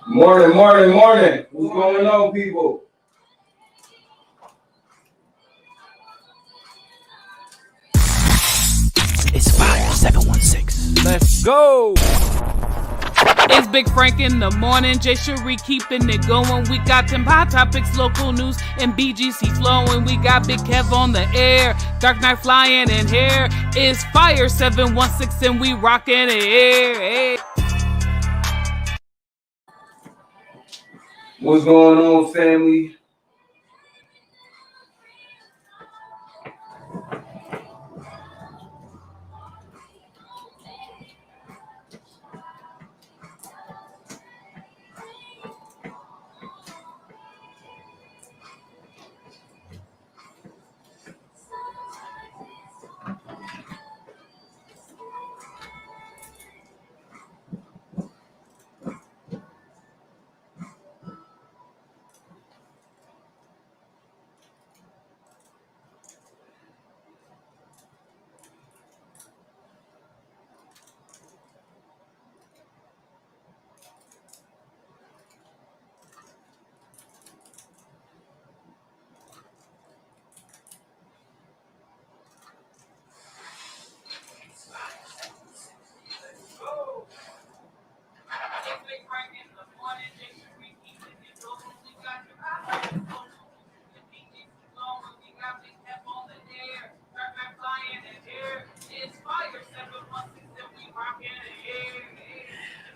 Morning. What's going on, people? It's Fire 716. Let's go. It's Big Frank in the morning. Jay Cherie keeping it going. We got them hot topics, local news, and BGC flowing. We got Big Kev on the air. Dark Knight flying in here. It's Fire 716 and we rocking it. Hey. What's going on, family?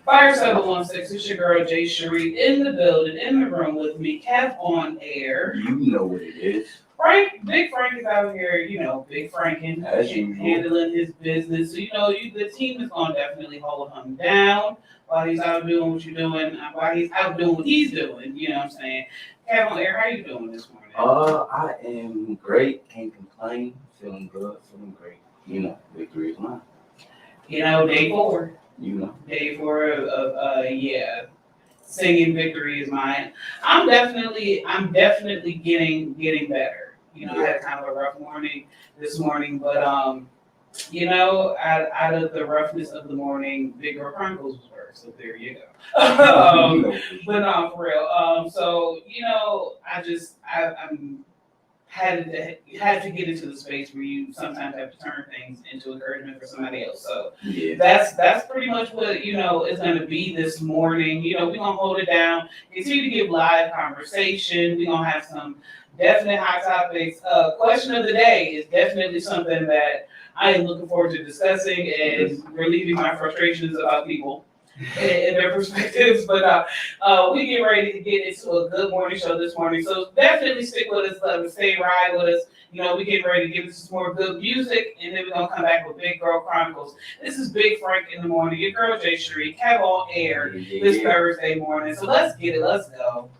Fire 716, it's your girl Jay Cherie in the building, in the room with me, Kev on air. You know what it is. Big Frank is out here, Big Frankin, handling his business. So, the team is going to definitely hold him down while he's out doing what you're doing, while he's out doing what he's doing, you know what I'm saying? Kev on air, how you doing this morning? I am great, can't complain, feeling good, feeling great. Victory is mine. Day 4. Day 4 of singing victory is mine. I'm definitely getting better. I had kind of a rough morning this morning, but out of the roughness of the morning, Big Girl Chronicles was worse. So there you go. But no, for real. I'm had to get into the space where you sometimes have to turn things into encouragement for somebody else. So that's pretty much what is going to be this morning. We're gonna hold it down, continue to give live conversation. We're gonna have some definite hot topics. Question of the day is definitely something that I am looking forward to discussing and relieving my frustrations about people and their perspectives. But we get ready to get into a good morning show this morning. So definitely stick with us, stay ride with us. We get ready to give us some more good music, and then we're gonna come back with Big Girl Chronicles. This is Big Frank in the morning. Your girl Jay Cherie, Kev on air this Thursday morning. So let's get it. Let's go.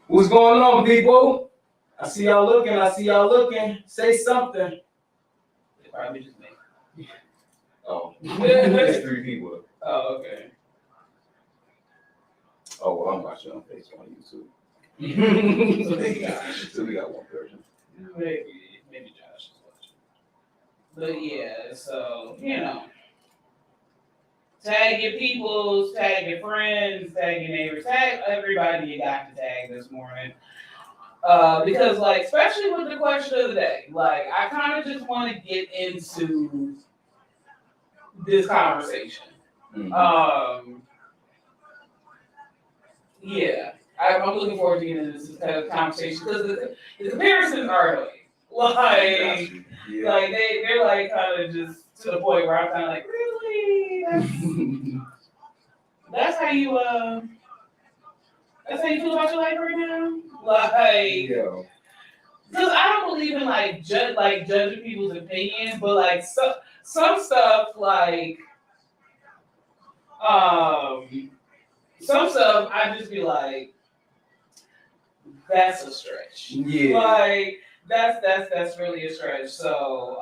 What's going on, people? I see y'all looking. Say something. They probably just me. Oh, there's 3 people. Oh, okay. Oh, well, I'm watching on Facebook on YouTube. So we got one person. Maybe Josh is watching. But yeah, so tag your peoples, tag your friends, tag your neighbors, tag everybody you got to tag this morning. Because especially with the question of the day, I kind of just want to get into this conversation. Mm-hmm. I'm looking forward to getting into this conversation because the comparisons are annoying. They're kind of just to the point where I'm kind of really? That's how you feel about your life right now? Because I don't believe in judging people's opinions, but some stuff I just be like, that's a stretch. Yeah. That's really a stretch. So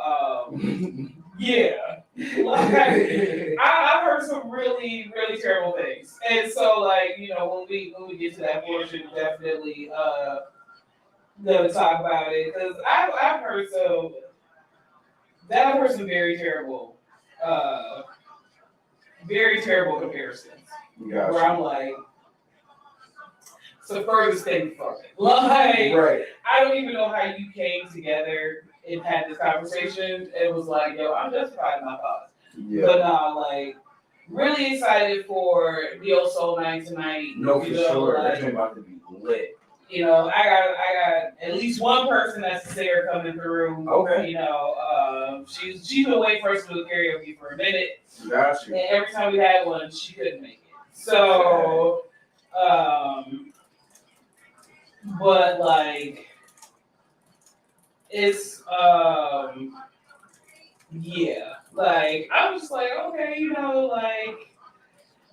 yeah. Like, I've heard some really, really terrible things. And so, like, you know, when we get to that portion, definitely gonna talk about it. Because I've heard some very terrible comparisons. Gotcha. Where I'm like, it's the furthest thing from it. Like, Right. I don't even know how you came together and had this conversation. It was like, yo, I'm justified in my thoughts. Yeah. But like, really excited for Neo Soul Night tonight. No, for sure. Like, That's about to be lit. you know, I got at least one person that's there coming through. Okay. You know, she's been waiting for us to do karaoke for a minute. Got you. And every time we had one, she couldn't make it. So, but like, it's yeah. Like, I was just like, okay, you know, like,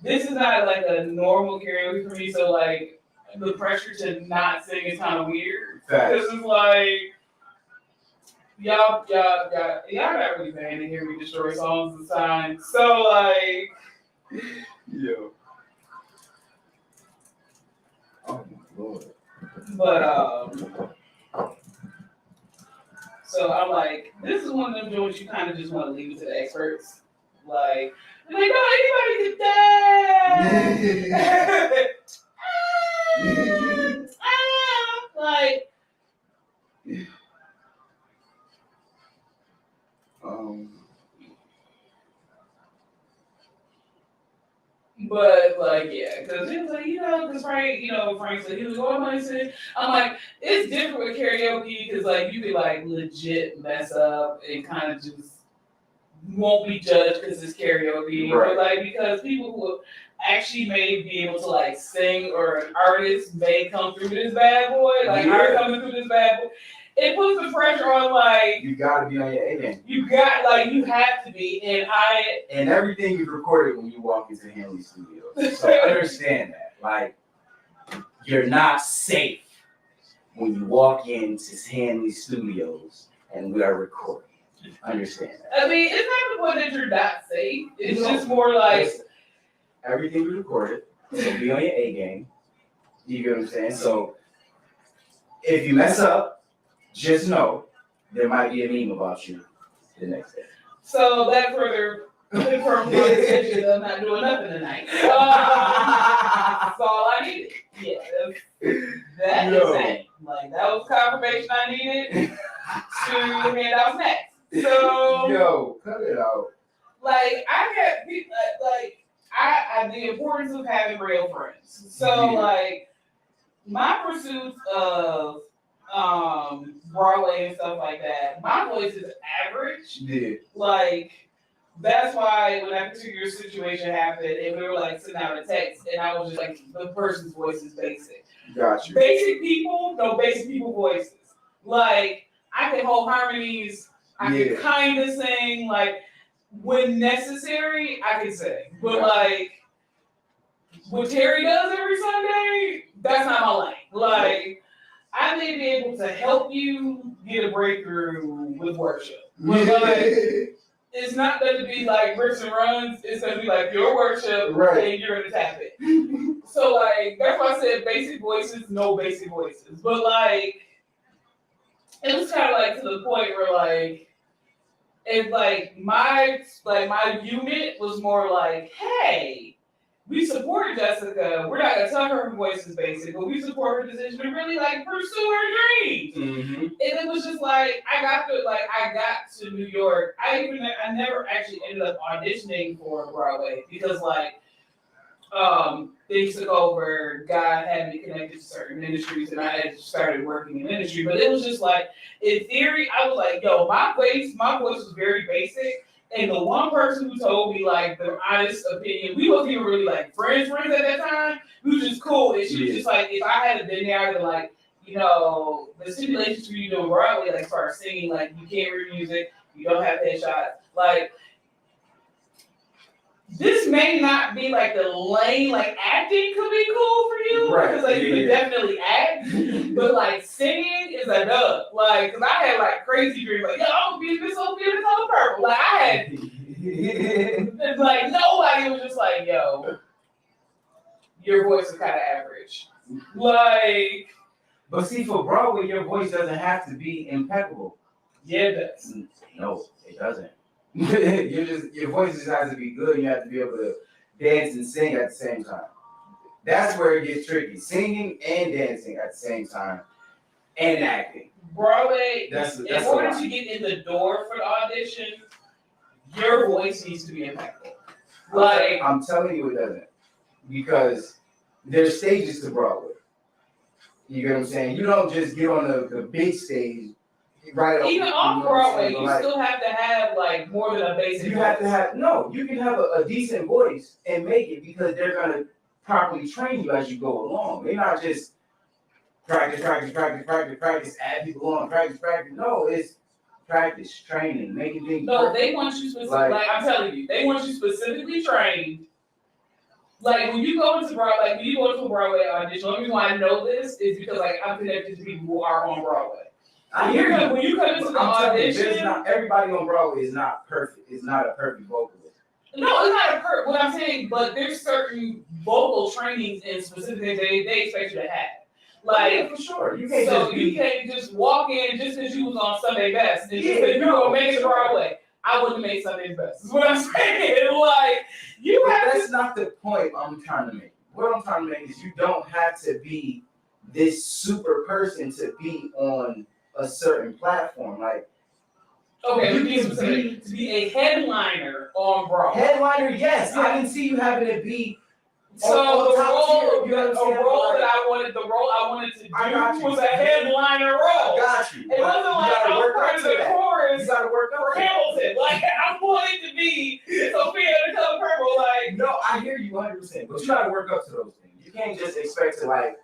this is not like a normal karaoke for me. So like, the pressure to not sing is kind of weird. Because it's like, y'all not really paying to hear me destroy songs this time. So like, yo. Oh my Lord. But so I'm like, this is one of them joints you kind of just want to leave it to the experts. Like, no, anybody can dance. Like, but like, yeah, because it was like, you know, because Frank said he was going to sing. I'm like, it's different with karaoke because like you could like legit mess up and kind of just won't be judged because it's karaoke, right. But like because people who actually may be able to like sing or an artist may come through this bad boy, like are coming through this bad boy. It puts the pressure on like you gotta be on your A game. You have to be, and everything is recorded when you walk into Hanley Studios. So understand that. Like you're not safe when you walk into Hanley Studios and we are recording. Understand that. I mean, it's not the point that you're not safe. It's just more like everything is recorded. So be on your A game. You get what I'm saying? So if you mess up, just know there might be a meme about you the next day. So that further confirms my decision that I'm not doing nothing tonight. That's all I needed. Yeah, that is it. Like that was confirmation I needed to hand out snacks. So yo, cut it out. Like I get people like I the importance of having real friends. So like my pursuits of Broadway and stuff like that, my voice is average. Yeah. Like that's why when that particular situation happened and we were like sitting out a text and I was just like the person's voice is basic. Got you. Basic people voices. Like I can hold harmonies, I can kind of sing, like when necessary, I can sing. But like what Terry does every Sunday, that's not my lane. Like I may be able to help you get a breakthrough with worship. But like it's not going to be like rips and runs. It's going to be like your worship, and you're going to tap it. So like that's why I said basic voices, no basic voices. But like it was kind of like to the point where like if like my unit was more like, hey, we support Jessica. We're not gonna tell her voice is basic, but we support her decision to really like pursue her dreams. Mm-hmm. And it was just like I got to New York. I never actually ended up auditioning for Broadway because like things took over. God had me connected to certain ministries, and I had started working in ministry. But it was just like in theory, I was like, yo, my voice was very basic. And the one person who told me like the honest opinion, we wasn't even really like friends at that time. We was just cool. And she was just like, if I had been there, I'd be like, you know, the stipulations for you doing Broadway, like as far as singing, like you can't read music, you don't have headshots. Like this may not be like the lane, like acting could be cool for you. Right. Because like you can definitely act. But like singing is a dub. Like, cause I had like crazy dreams, like, yo, I'm gonna be this whole purple. Like I had your voice is kind of average. Like, But see, for Broadway, your voice doesn't have to be impeccable. yeah, it does. No, it doesn't. Your voice just has to be good. You have to be able to dance and sing at the same time. That's where it gets tricky. Singing and dancing at the same time, and acting. Broadway, That's in a order lot. to get in the door for the audition, your voice needs to be impeccable. Like, I'm telling you, it doesn't, because there's stages to Broadway. You get what I'm saying? You don't just get on the big stage right off. even off Broadway, you still have to have like more than a basic. You have to have you can have a decent voice and make it, because they're gonna properly train you as you go along. They're not just practice, add people on, practice. No, it's practice, training, making things. No, they want you specifically. Like I'm telling you, they want you specifically trained. Like when you go into Broadway, like when you go into a Broadway audition, the only reason why I know this is because like I'm connected to people who are on Broadway. I hear you. When you come into the audition, not everybody on Broadway is not perfect. It's not a perfect vocalist. No, it's not a perfect. What I'm saying, but there's certain vocal trainings and specific things they expect you to have. Like, yeah, for sure. You can't just walk in just because you was on Sunday Best and just Yeah, say you're gonna make it Broadway. I wouldn't make Sunday's Best. Is what I'm saying. Like, that's not the point I'm trying to make. What I'm trying to make is you don't have to be this super person to be on a certain platform. Like, okay, you can specific. To be a headliner on Broadway. Headliner, yes. Yeah. I can see you having to be. So the role I wanted to do was a headliner role. I got you. It wasn't like I was part of the chorus. You gotta work for Hamilton. Like I'm wanting to be Sophia the Color Purple. Like no, I hear you 100%. But you gotta work up to those things. You can't just expect to like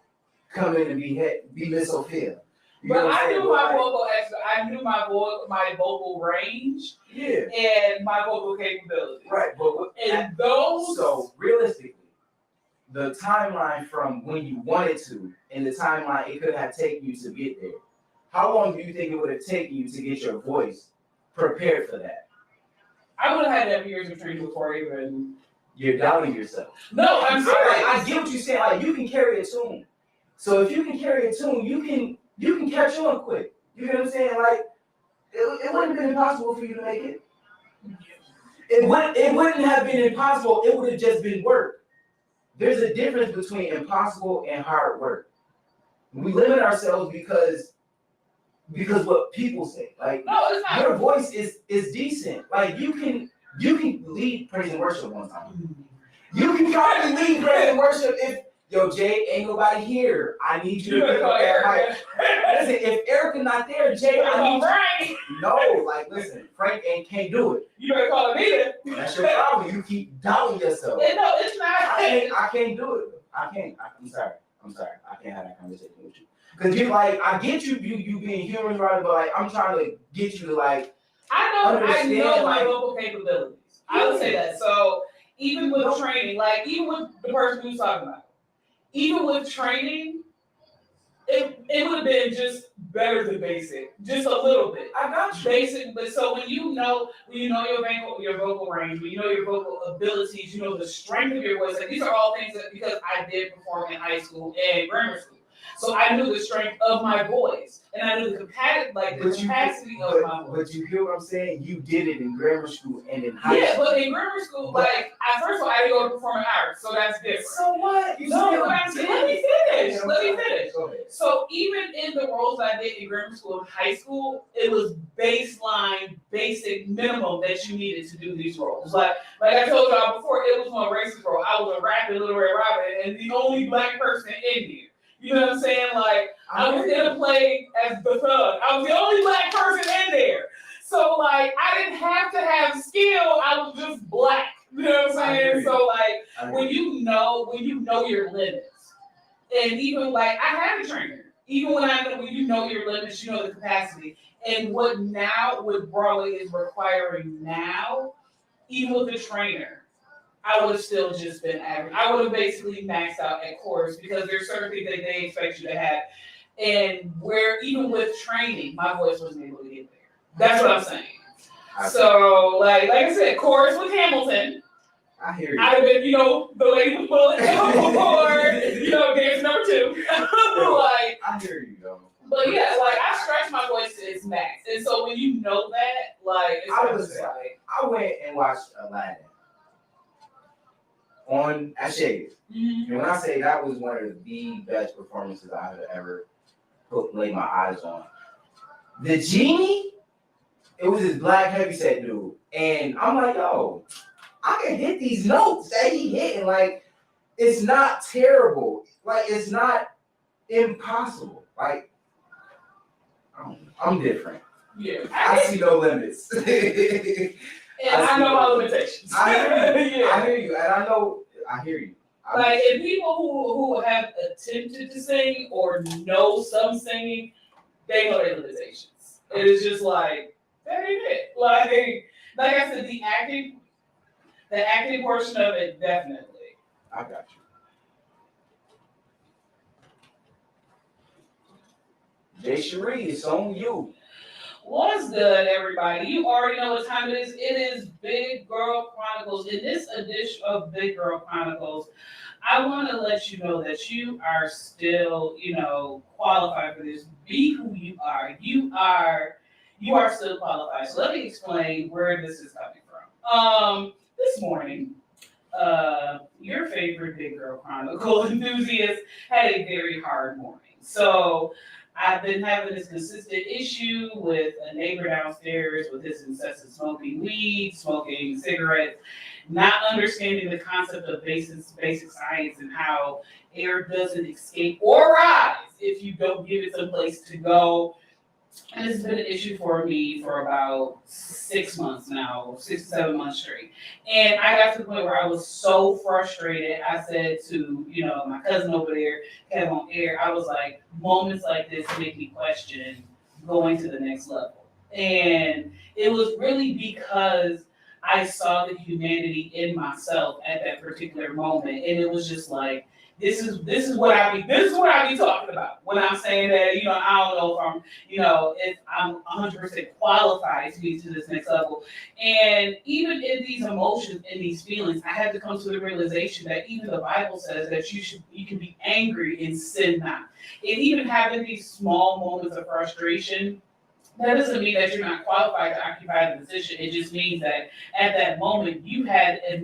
come in and be Miss Sophia. But I knew my vocal I knew my vocal range. Yeah. And my vocal capability. Right. But so realistically, the timeline from when you wanted to and the timeline it could have taken you to get there. How long do you think it would have taken you to get your voice prepared for that? I would have had to have years of training before even. You're doubting yourself. No, I'm serious. I get what you're saying. Like you can carry a tune. So if you can carry a tune, you can catch on quick. You know what I'm saying? Like it wouldn't have been impossible for you to make it. It wouldn't have been impossible. It would have just been work. There's a difference between impossible and hard work. We limit ourselves because what people say. Like no, it's not. Your voice is decent. Like you can lead praise and worship one time. You can probably lead praise and worship if Jay, ain't nobody here. I need you to pick up that mic. Listen, if Erica not there, Jay, I need Frank. No, like listen, Frank can't do it. You better call Anita. That's your problem. You keep doubting yourself. Yeah, no, it's not. I can't do it. I can't. I'm sorry. I can't have that conversation with you. Because you like, I get you being human, right? But like, I'm trying to get you to like. I know my vocal capabilities. I would say that. So even with training, like even with the person who's talking about, even with training, it would have been just better than basic, just a little bit. I got you. Basic, but so when you know your vocal range, when you know your vocal abilities, you know the strength of your voice. Like these are all things that because I did perform in high school and grammar school, so I knew the strength of my voice and I knew the capacity of my voice. But you hear what I'm saying? You did it in grammar school and in high school. Yeah, but in grammar school, like first of all, I didn't go to performing arts, so that's different. So what? Let me finish. So even in the roles I did in grammar school and high school, it was baseline, basic minimum that you needed to do these roles. Like I told y'all before, it was one racist role. I was a rapping Little Red Robin and the only black person in here. You know what I'm saying? Like I was in a play as the thug. I was the only black person in there. So like I didn't have to have skill. I was just black. You know what I'm saying? So like when you know your limits, and even like I had a trainer. Even when you know your limits, you know the capacity. And what Broadway is requiring now, even with the trainer, I would have still just been average. I would have basically maxed out at chorus because there's certain things that they expect you to have. And where even with training, my voice wasn't able to get there. That's what I'm saying. So like I said, chorus with Hamilton. I hear you. I'd have been, the lady was pulling or, dance number 2. Like, I hear you though. but yeah, like I stretch my voice to its max. And so when you know that, like, it's I went and watched Aladdin I Shaded. And when I say that was one of the best performances I have ever laid my eyes on. The genie, it was this black heavyset dude. And I'm like, yo, I can hit these notes that he hitting. Like, it's not terrible. Like, it's not impossible. Like, I'm different. Yeah. I see no limits. And I know my limitations. I hear you. And I hear you. Like, and people who have attempted to sing or know some singing, they know their limitations. It is just like, that ain't it. Like I said, the acting portion of it, definitely. I got you. Jay Cherie, it's on you. What's good, everybody? You already know what time it is. It is Big Girl Chronicles. In this edition of Big Girl Chronicles, I want to let you know that you are still, qualified for this. Be who you are. You are still qualified. So let me explain where this is coming from. This morning, your favorite Big Girl Chronicle enthusiast had a very hard morning. So I've been having this consistent issue with a neighbor downstairs with his incessant smoking weed, smoking cigarettes, not understanding the concept of basic science and how air doesn't escape or rise if you don't give it some place to go. And it's been an issue for me for about 6 months now, 6 to 7 months straight. And I got to the point where I was so frustrated. I said to, my cousin over there, Kev on air, I was like, moments like this make me question going to the next level. And it was really because I saw the humanity in myself at that particular moment. And it was just like, this is what I be talking about when I'm saying that, I don't know if I'm 100% qualified to be to this next level. And even in these emotions and these feelings, I had to come to the realization that even the Bible says that you can be angry and sin not. And even having these small moments of frustration, that doesn't mean that you're not qualified to occupy the position. It just means that at that moment, you had a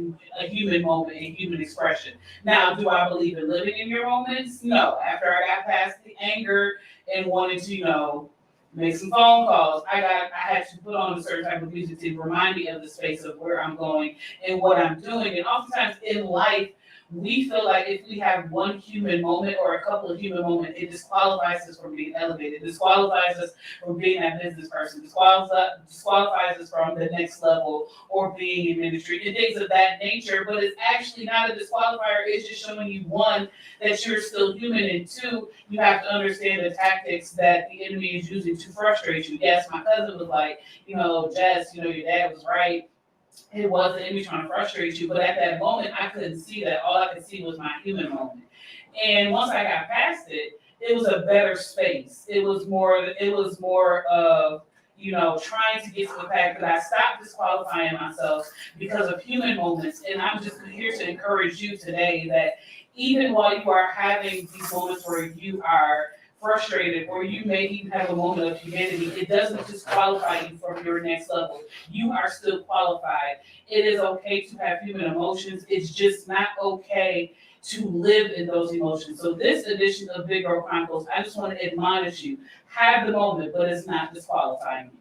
human moment and human expression. Now, do I believe in living in your moments? No. After I got past the anger and wanted to, make some phone calls, I had to put on a certain type of music to remind me of the space of where I'm going and what I'm doing. And oftentimes in life, we feel like if we have one human moment or a couple of human moments, it disqualifies us from being elevated, disqualifies us from being that business person, disqualifies us from the next level or being in ministry and things of that nature. But it's actually not a disqualifier. It's just showing you, one, that you're still human, and two, you have to understand the tactics that the enemy is using to frustrate you. Yes, my cousin was like, Jess, your dad was right. It wasn't enemy trying to frustrate you, but at that moment, I couldn't see that. All I could see was my human moment. And once I got past it, it was a better space. It was more of, trying to get to the fact that I stopped disqualifying myself because of human moments. And I'm just here to encourage you today that even while you are having these moments where you are frustrated, or you may even have a moment of humanity, it doesn't disqualify you from your next level. You are still qualified. It is okay to have human emotions. It's just not okay to live in those emotions. So this edition of Big Girl Chronicles, I just want to admonish you. Have the moment, but it's not disqualifying you.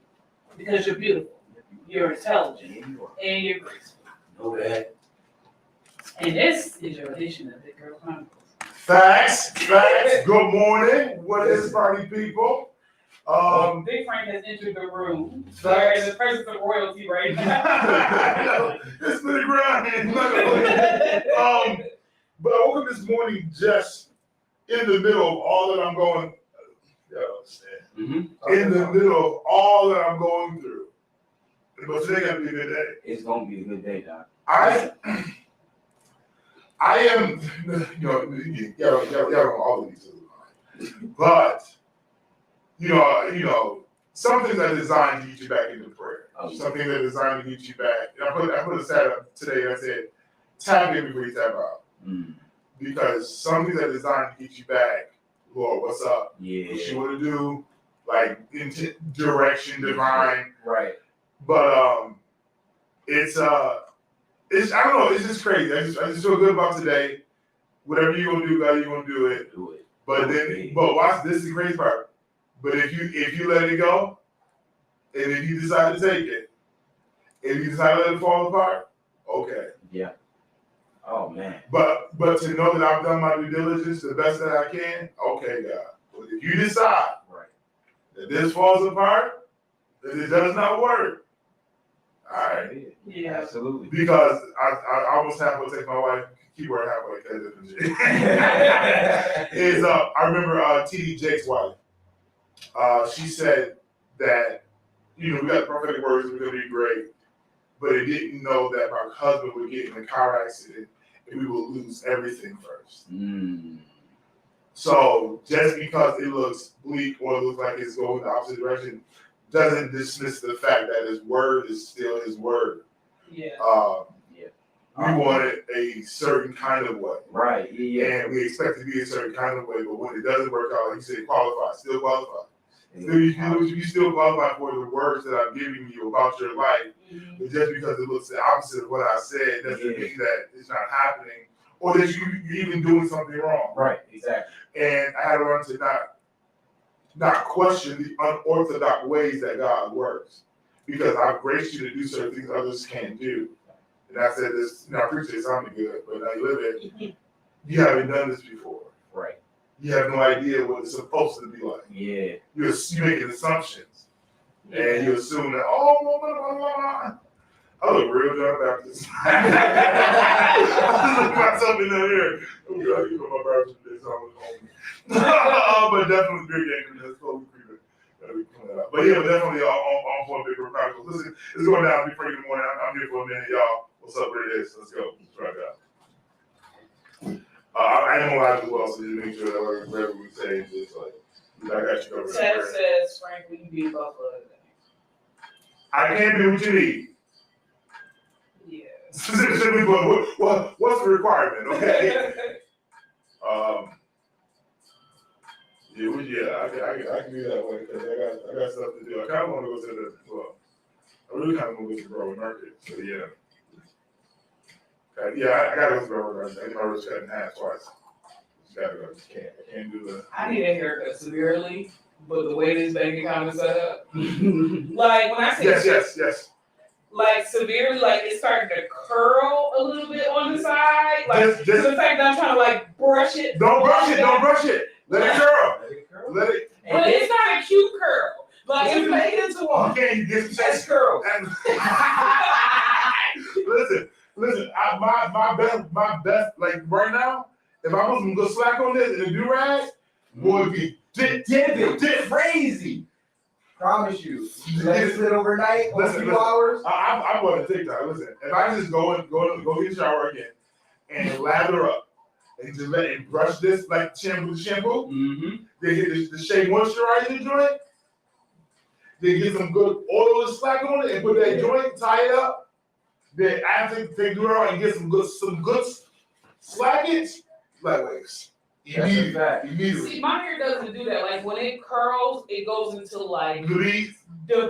Because you're beautiful, you're intelligent, and you're graceful. Know that. And this is your edition of Big Girl Chronicles. Facts. Good morning. What is party, people? Big Frank has entered the room. Sorry, the presence of royalty right now. It's been ground. But I woke up this morning just in the middle of all that I'm going. You understand? In the middle of all that I'm going through. But today gonna be a good day. It's gonna be a good day, Doc. I am, y'all all of these things, but some things are designed to get you back into prayer. Some things are designed to get you back. And I put a stat up today and I said, tap in before you tap out. Because some things are designed to get you back. Lord, what's up? Yeah. What you want to do? Like direction, divine. Right. But it's I don't know. It's just crazy. I just feel good about today. Whatever you gonna do, God, you gonna do it. Do it. But then, but watch this. Is the crazy part. But if you let it go, and if you decide to take it, if you decide to let it fall apart, okay. Yeah. Oh man. But to know that I've done my due diligence the best that I can, okay, God. But if you decide that this falls apart, that it does not work, all right. Yeah. Absolutely. Because I almost halfway take my wife, keep her halfway. I remember T.D. Jake's wife. She said that, we got prophetic words, we're gonna be great, but they didn't know that my husband would get in a car accident and we will lose everything first. So just because it looks bleak or it looks like it's going the opposite direction doesn't dismiss the fact that his word is still his word. Yeah. We want it a certain kind of way. Right. Yeah. And we expect it to be a certain kind of way, but when it doesn't work out, he said qualify, still qualify. You still qualify for the words that I'm giving you about your life. But just because it looks the opposite of what I said doesn't mean that it's not happening or that you're even doing something wrong. Right, exactly. And I had to learn to not question the unorthodox ways that God works. Because I've graced you to do certain things others can't do. And I said this, I appreciate it sounded good, but now you live it, you haven't done this before. Right. You have no idea what it's supposed to be like. Yeah. You're making assumptions. And you assume that, oh, blah, blah, blah. I look real John Baptist. I look myself in there here. I'm glad you know my Baptist today, so I was home. But definitely big game. That's what we creep it. But yeah, definitely on point bigger practical. Listen, it's going down. Be free in the morning. I'm here for a minute, y'all. What's up, where it is? Let's go. Let's try it out. I am alive as well, so just make sure that whatever we say is just like, I got you covered. Ted says, Frank, will you be Buffalo today? I can't do what you need. Yeah. Specifically, but what's the requirement, okay? I can do that way because I got stuff to do. I kind of want to go to I really kind of want to go to the Broadway Market, so yeah. I gotta go to the Broadway Market. I get my wrist cut in half twice. I can't do that. I need a haircut severely, but the way this bank account is set up, like when I say yes. Like severely, like it's starting to curl a little bit on the side. Like just the fact that I'm trying to like brush it. Don't brush it. Let it curl. Let it. But it's not a cute curl. Like it's made into one. Okay, you get That's curl. Listen. My best. Like right now, if I was gonna go slack on this and a do-rag, boy, it'd be dip crazy. Promise you. Let it sit overnight or a few hours. I'm going to TikTok. Listen, if I just go get a shower again and lather up and just let it brush this like shampoo, they get the shea moisturizer joint, they get some good oil and slack on it and put that joint, tie it up. Then after they do it all and get some good slackage, lightweights. Immediately. See, my hair doesn't do that. Like when it curls, it goes into like not the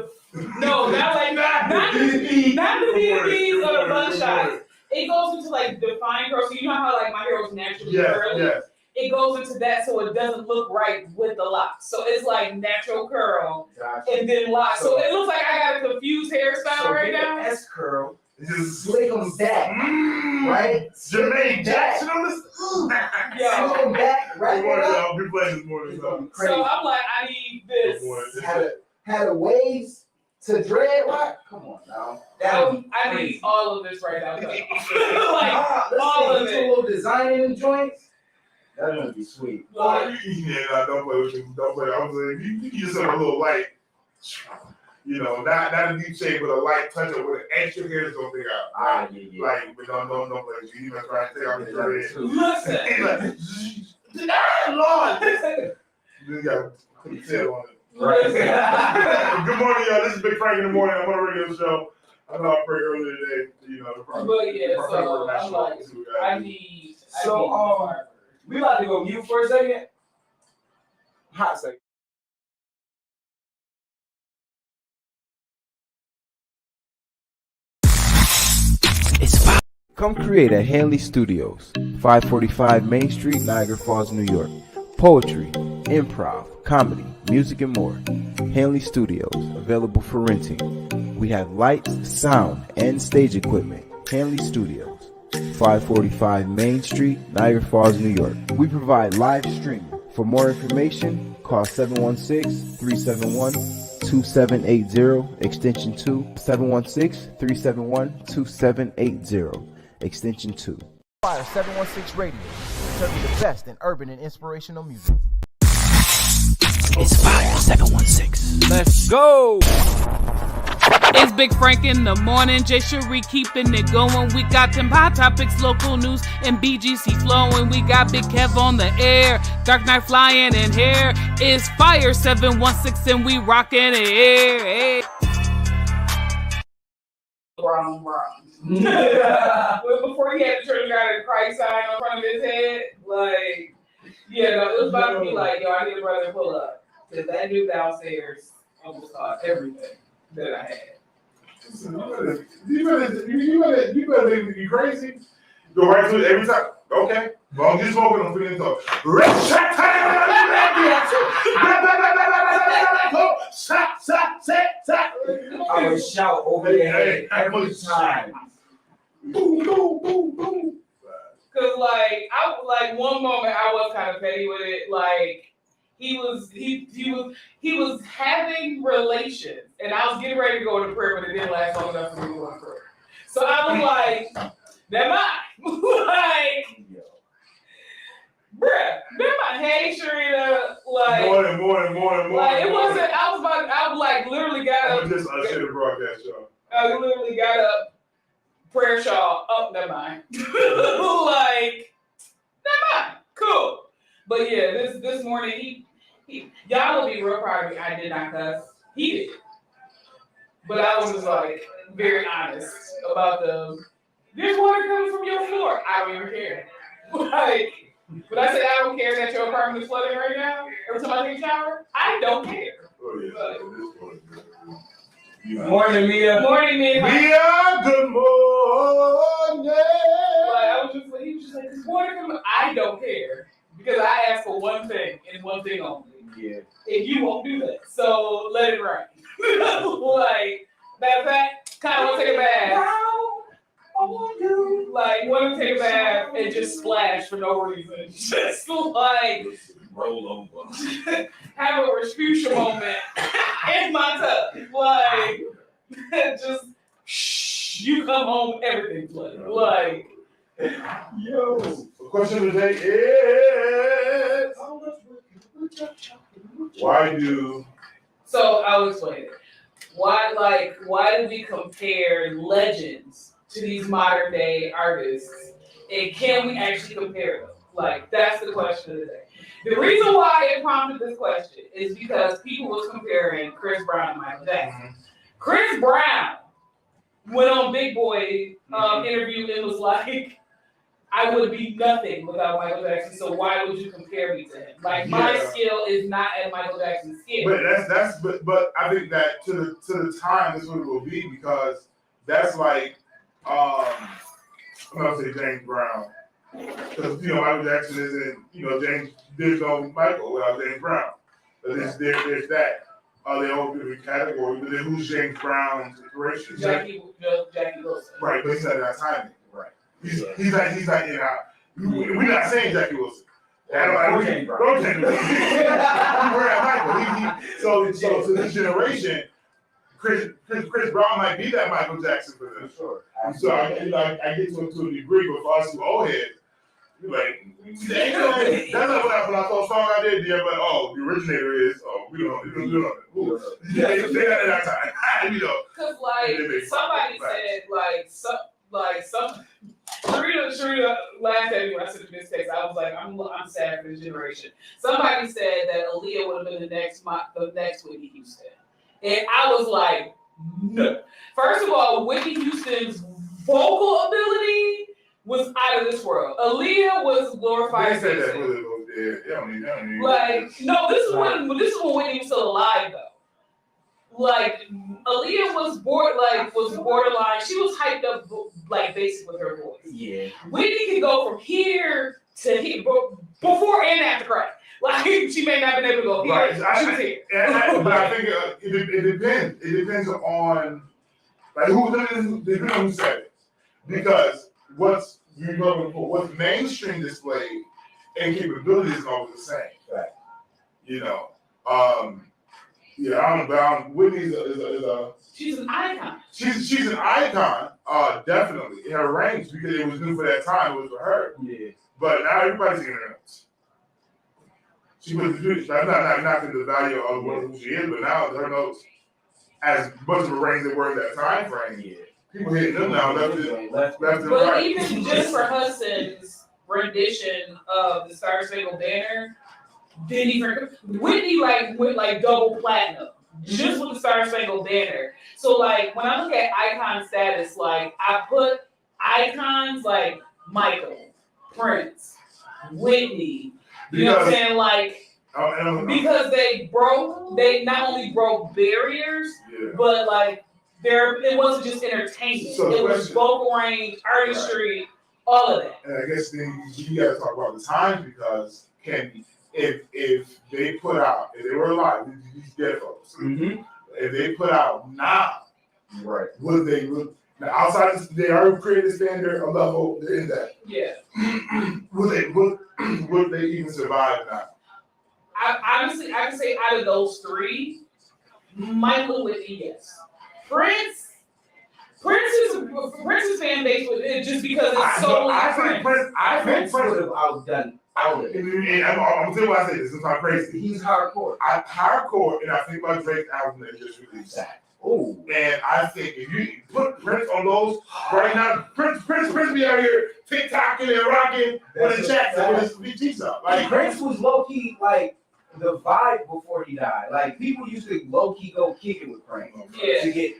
BBs or the bun shots. It goes into like defined curls. So you know how like my hair was naturally curly? Yes. It goes into that so it doesn't look right with the locks. So it's like natural curl and then locks. So it looks like I got a confused hairstyle right now. S curl. Just slick them back, right? Jermaine Jackson on this. Slick them back, right? I'll be playing this morning. So I'm like, I need this. Had a waves to dread rock. Come on now. I need all of this right now. Like all of it. A little designing in joints. That's gonna be sweet. Don't play with him. Don't play. I was like, you just have a little light. Not a deep shade, but a light touch up with an extra hair that's gonna pick out. Like, but don't play with you. You must try to take off the dread. Listen. Lord. You got to tail on it. Right. Good morning, y'all. This is Big Frank in the morning. I'm on a radio show. I know I prayed earlier today. You know, But yeah, so I'm like, I need. We about to go mute for a second. Hot second. It's fire. Come create at Hanley Studios, 545 Main Street, Niagara Falls, New York. Poetry, improv, comedy, music, and more. Hanley Studios, available for renting. We have lights, sound, and stage equipment. Hanley Studios, 545 Main Street, Niagara Falls, New York. We provide live streaming. For more information, call 716-371-2780, extension 2, 716-371-2780, extension 2. Fire 716 Radio, serving the best in urban and inspirational music. It's fire 716. Let's go! It's Big Frank in the morning, Jay Cherie keeping it going. We got them hot topics, local news, and BGC flowing. We got Big Kev on the air, Dark Knight flying in here. It's Fire 716 and we rocking it here. Hey. Brown. Before he had to turn around and Christ sign on front of his head, like, yeah, no, it was about to be like, yo, I need a brother pull up. Because that dude downstairs almost caught everything that I had. You better be crazy. Go right to it every time. Okay. Well, I'm just smoking on feeling talk. I would shout over your head every time. Boom, boom, boom, boom. Cause like one moment I was kind of petty with it. Like he was having relations, and I was getting ready to go into prayer, but it didn't last long enough for me to go into prayer. So I was like, never mind. Like, bruh, never mind. Hey, Sharita, like Morning. like it wasn't. I was like literally got up. I should have broadcast y'all. I literally got up. Prayer shawl. Oh, never mind. Like, never mind. Cool. But yeah, this morning he y'all will be real proud of me. I did not cuss. He did. But I was just like very honest about there's water coming from your floor. I don't even care. Like, when I say I don't care that your apartment is flooding right now, every time I take a shower, I don't care. Oh, yeah. Morning, Mia. Morning, Mia. Mia, good morning. Like, he was just like, this water coming. I don't care. Because I asked for one thing and one thing only. Yeah. And you won't do that. So let it rain. Like, matter of fact, kind of want to take a bath. Like, want to take a bath and just splash for no reason. Just like roll over. have a Rasputia moment in my tub. Like, just you come home, everything's flooded. Like, yo. The question of the day is, why do? So I'll explain it. Why do we compare legends to these modern day artists, and can we actually compare them? Like, that's the question of the day. The reason why it prompted this question is because people was comparing Chris Brown and Michael Jackson. Chris Brown went on Big Boy interview and was like, I would be nothing without Michael Jackson, so why would you compare me to him? Like, my skill is not at Michael Jackson's skill. But I think that to the time this one will be, because that's like I'm gonna say James Brown, because Michael Jackson isn't James. There's no Michael without James Brown. There's that. They all different categories, but then who's James Brown's inspiration? Jackie Wilson. Right, but he's not that timing. Right. He's like we're not saying Jackie Wilson. Don't James Brown. We're at Michael. So to this generation, Chris Brown might be that Michael Jackson for them. Sure. So I get to a degree, but for us who old heads, you're like, that's not when I saw a song I did. Yeah, but the originator is. We don't know. They got it that time. Because somebody said some. Sharita laughed at me when I sent this text. I was like, I'm sad for this generation. Somebody said that Aaliyah would have been the next Whitney Houston, and I was like, No. First of all, Whitney Houston's vocal ability was out of this world. Aaliyah was glorified. They said that really was dead. They don't need Like, no, this is when Whitney was still alive though. Like Aaliyah was borderline. She was hyped up like basic with her voice. Yeah. Whitney can go from here to here before and after crack. Like she may not have been able to go here. Right. She was here. But I think it depends. It depends on like depends on who said it. Because what's mainstream displayed and capabilities is always the same. Right. You know. Yeah, I'm bound. Whitney is a She's an icon. she's an icon, definitely in her range because it was new for that time. It was for her. Yeah. But now everybody's getting her notes. She was the dude. I'm not knocking the value of who she is, but now her notes, as much of a range they were in that time frame, Yeah. people hitting them now left and But right. even Jennifer Hudson's rendition of the Star Spangled Banner didn't even Whitney went like double platinum just with the Star Spangled Banner. So like when I look at icon status, like I put icons like Michael, Prince, Whitney. You know what I'm saying? Like because they not only broke barriers, but like it wasn't just entertainment. So it was vocal range, artistry, all of that. And I guess then you got to talk about the time because if they put out, if they were alive, these dead folks, if they put out now, right? Now outside they already created a standard, a level, they're in that. Yeah. Would they even survive now? Honestly, I can say out of those three, Michael Whitney, yes. Prince's fan base with it just because it's solely Prince. I think Prince would have outdone all of it. And I'm gonna tell you why I say this. It's not crazy. He's hardcore. Hardcore, and I think about Drake's album that just released. Oh, and I think if you put Prince on those right now, Prince be out here TikToking and rocking with the checks and with his VGs up. Like Prince was low key like the vibe before he died. Like people used to low key go kick it with Prince to get.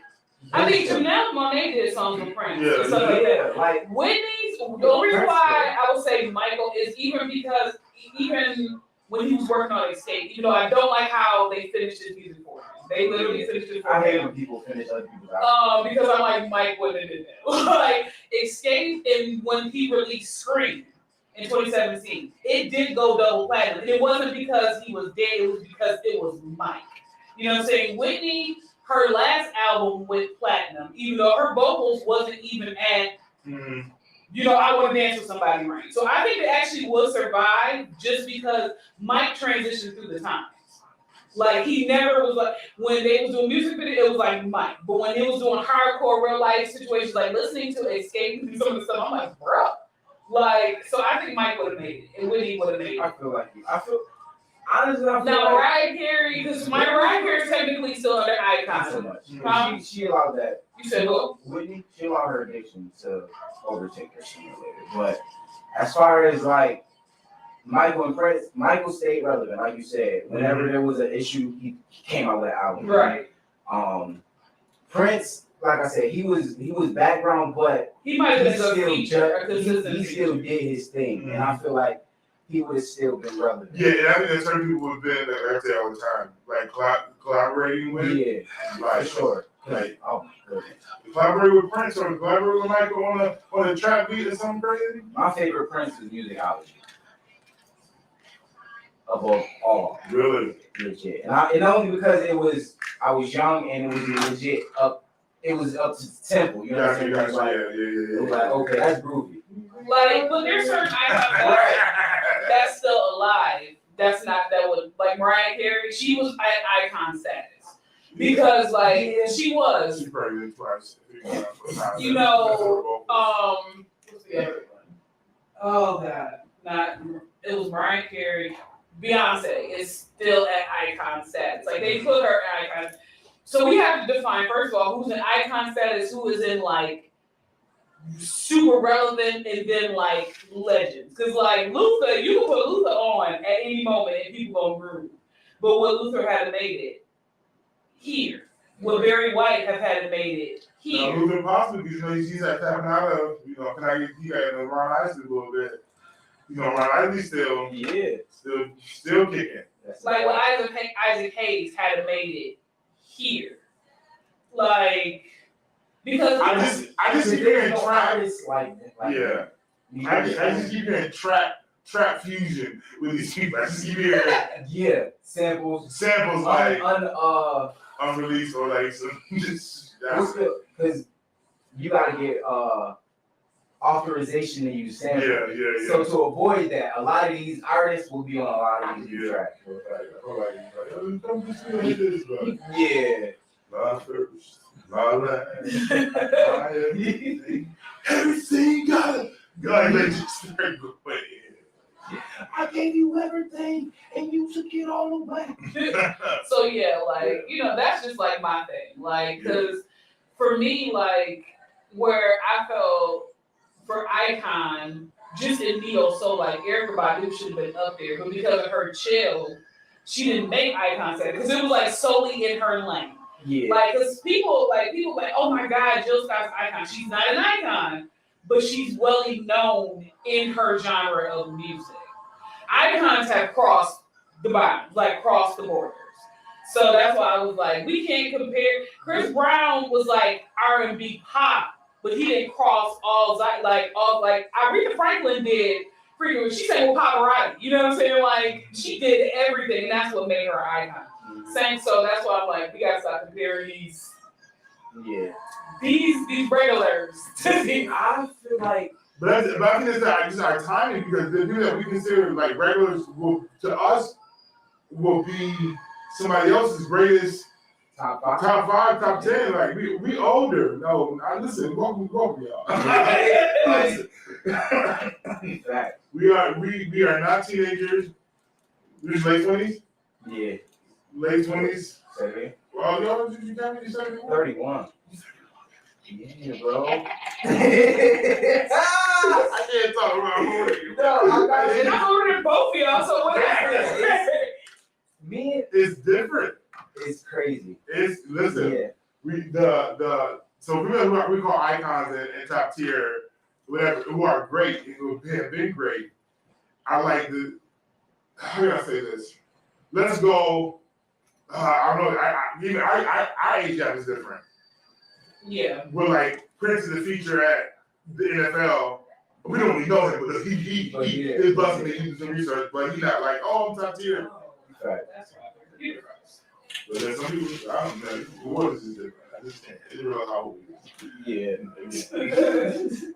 I think Janelle Monáe did songs with Prince. Yeah, and stuff like that. Like Whitney's, the only reason why I would say Michael is even because even when he was working on Escape, even though I don't like how they finished his music for him. They literally finished it for I hate him. when people finish other people's albums. Because I'm like, Mike wouldn't have did that. Like Escape, and when he released Scream in 2017, it did go double platinum. And it wasn't because he was dead, it was because it was Mike. You know what I'm saying? Whitney, her last album went platinum, even though her vocals wasn't even at, you know, I Want to Dance with Somebody range. So I think it actually will survive just because Mike transitioned through the times. Like he never was like, when they was doing music video, it was like Mike. But when he was doing hardcore real life situations, like listening to Escape and some of the stuff, I'm like, bro. Like, so I think Mike would have made it, and Whitney would have made it. Honestly, Now Mariah Carey, because Mariah Carey technically still under icon. So much. She allowed that. You said who? Whitney, she allowed her addiction to overtake her sooner or later. But as far as like Michael and Prince, Michael stayed relevant, like you said. Whenever there was an issue, he came out with an album. Right. Prince, like I said, he was background, but he might have been a feature. He still did his thing, and I feel like he would have still been relevant. Yeah, and I think there's certain people who've been like I say all the time, like collaborating with. Yeah, like, for sure. Like, oh my goodness. Collaborate with Prince or collaborate with Michael on a trap beat or something crazy. My favorite Prince is musicology. Above all. Really? Legit. And only because I was young and it was legit it was up to the tempo. You know what I'm saying? Yeah. It was like, okay, that's groovy. Like, but there's certain icons that's still alive. That's not that would like Mariah Carey. She was at icon status because like she was. She probably twice. You know, what's the other one? Oh God, it was Mariah Carey. Beyonce is still at icon status. Like they put her at icon. So we have to define first of all who's in icon status, who is in like super relevant, and then like legends. Because like Luther, you can put Luther on at any moment and people gonna groove. But what Luther had made it here. Will Barry White have had it made it No, here? Luther possibly because he's like tapping out of can I get he got Ron Isley a little bit. Ron Isley still kicking. Like when Isaac Hayes had made it here, like because I just keep hearing trap. artists like Yeah, I just keep hearing trap fusion with these people. I just keep hearing samples like unreleased unreleased or like some just because you gotta get authorization to use samples. Yeah. So to avoid that, a lot of these artists will be on a lot of these new tracks. Yeah. My first, my last, my everything. Everything gotta just start going. I gave you everything and you took it all away. So yeah, like that's just like my thing, like because for me, like where I felt for Icon, just in neo soul, like Erykah Badu should have been up there, but because of her chill, she didn't make eye contact because it was like solely in her lane. Yeah. Like, because people like, oh my God, Jill Scott's icon. She's not an icon, but she's well known in her genre of music. Eye contact crossed the bounds, like crossed the borders. So that's why I was like, we can't compare. Chris Brown was like R&B pop, but he didn't cross all Aretha Franklin did. Freaking, she sang with Pavarotti. You know what I'm saying? Like she did everything, and that's what made her icon. Same, so that's why I'm like, we gotta stop comparing these regulars to these. I feel like, but I think it's just our timing because the people that we consider like regulars to us will be somebody else's greatest top 5, top 10. Like we older. No, listen, welcome y'all. We are not teenagers. We're just late 20s. Yeah. Late 20s. 70. Well, y'all, you got me 71. 31. Yeah, bro. I can't talk about who. No, I'm older than both of y'all, so whatever. Me, it's different. It's crazy. Listen. Yeah. So remember we call icons and top tier, whatever, who are great and who have been great. I like how can I say this? Let's go. I don't know. Our age gap is different. Yeah. We're like Prince is a feature at the NFL. We don't really know him, but he is busting me. He did some research, but he's not like, oh, I'm top tier. Right. That's right. But there's some people, I don't know. The world is just different. I just didn't realize how old he is. Yeah.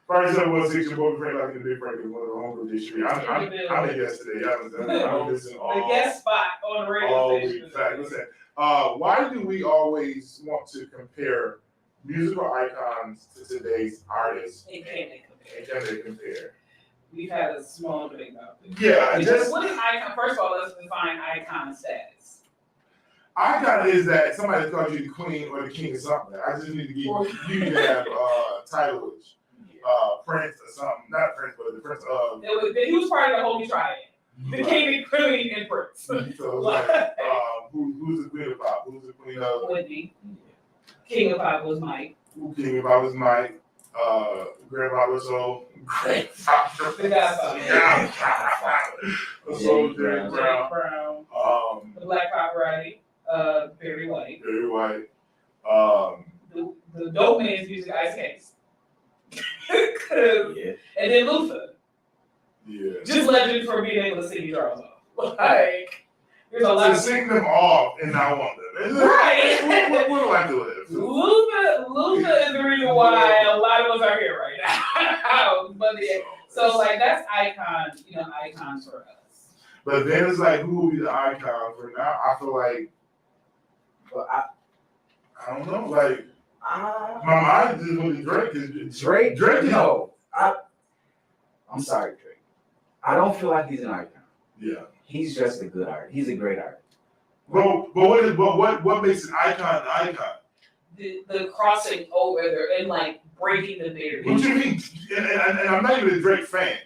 First up was your boy friend like the big break of one of the home district. I'm a guest today. I'm listening The guest spot on the radio all station. week. Fact. Listen, why do we always want to compare musical icons to today's artists? It can't be compared. And can they compare? We've had a small debate about this. Yeah, What is icon? First of all, let's define icon status. Icon is that somebody calls you the queen or the king of something. I just need to give you to have titleage. Prince or something, not Prince, but the Prince of. He was part of the Holy Triad. The king, queen, and prince. So it's like, who's the queen of pop? Who's the queen of? Whitney. King of pop was Mike. King of pop was Mike. Grandpa was so great. The Godfather. So Derek Brown. Brown. The Black Pavarotti. Barry White. Barry White. The dope man's music, Ice Case. And then Luther. Yeah. Just legend for being able to sing your drums off. Like, there's a lot to of sing them off and not want them. Right. What do I do with it? Luther is the reason why a lot of us are here right now. But yeah, so like that's icons for us. But then it's like, who will be the icon for now? I feel like, I don't know, like. My mind just went to Drake. Drake. No, I'm sorry, Drake. I don't feel like he's an icon. Yeah. He's just a good artist. He's a great artist. But what makes an icon an icon? The crossing over there and like breaking the barrier. What do you mean? And I'm not even a Drake fan.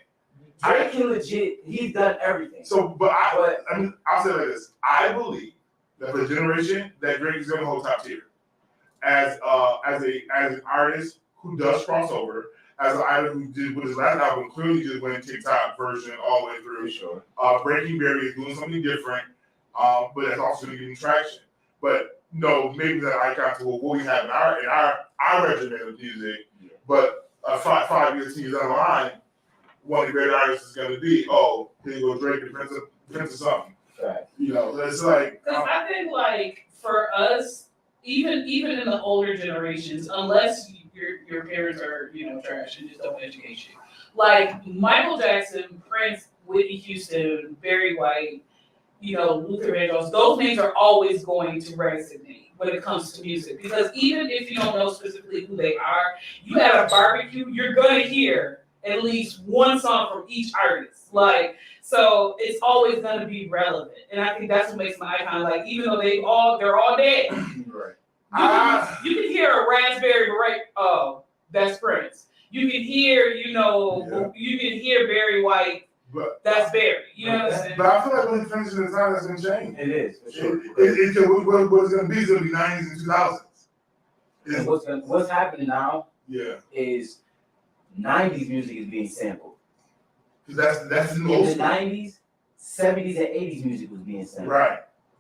Drake can legit. He's done everything. So, I'll say it like this. I believe that for a generation that Drake is gonna hold top tier as an artist who does crossover, as an artist who did with his last album clearly just went TikTok version all the way through. For sure. Breaking Barriers doing something different, but that's also getting traction. But no, maybe that icon to what we have in our regimen of music. Yeah. But 5 years, 10 years down the line, one of the great artists is going to be, oh, here you go, Drake, the Prince of something. Right. You know, it's like. Because I think, like, for us, even in the older generations, unless your parents are, trash and just don't educate you, like Michael Jackson, Prince, Whitney Houston, Barry White, Luther Vandross, those names are always going to resonate when it comes to music. Because even if you don't know specifically who they are, you at a barbecue, you're gonna hear at least one song from each artist. Like, so it's always gonna be relevant. And I think that's what makes my icon, like, even though they're all dead. Right. You can hear a raspberry beret, oh, that's Prince. You can hear, you can hear Barry White, But that's Barry. You know what I'm saying? But I feel like when it finishes the time, that's going to change. It is, for sure. What it's going to be is going to be 90s and 2000s. And what's happening now Yeah. is 90s music is being sampled. Because that's the In most. the 90s, 70s, and 80s music was being sampled. Right.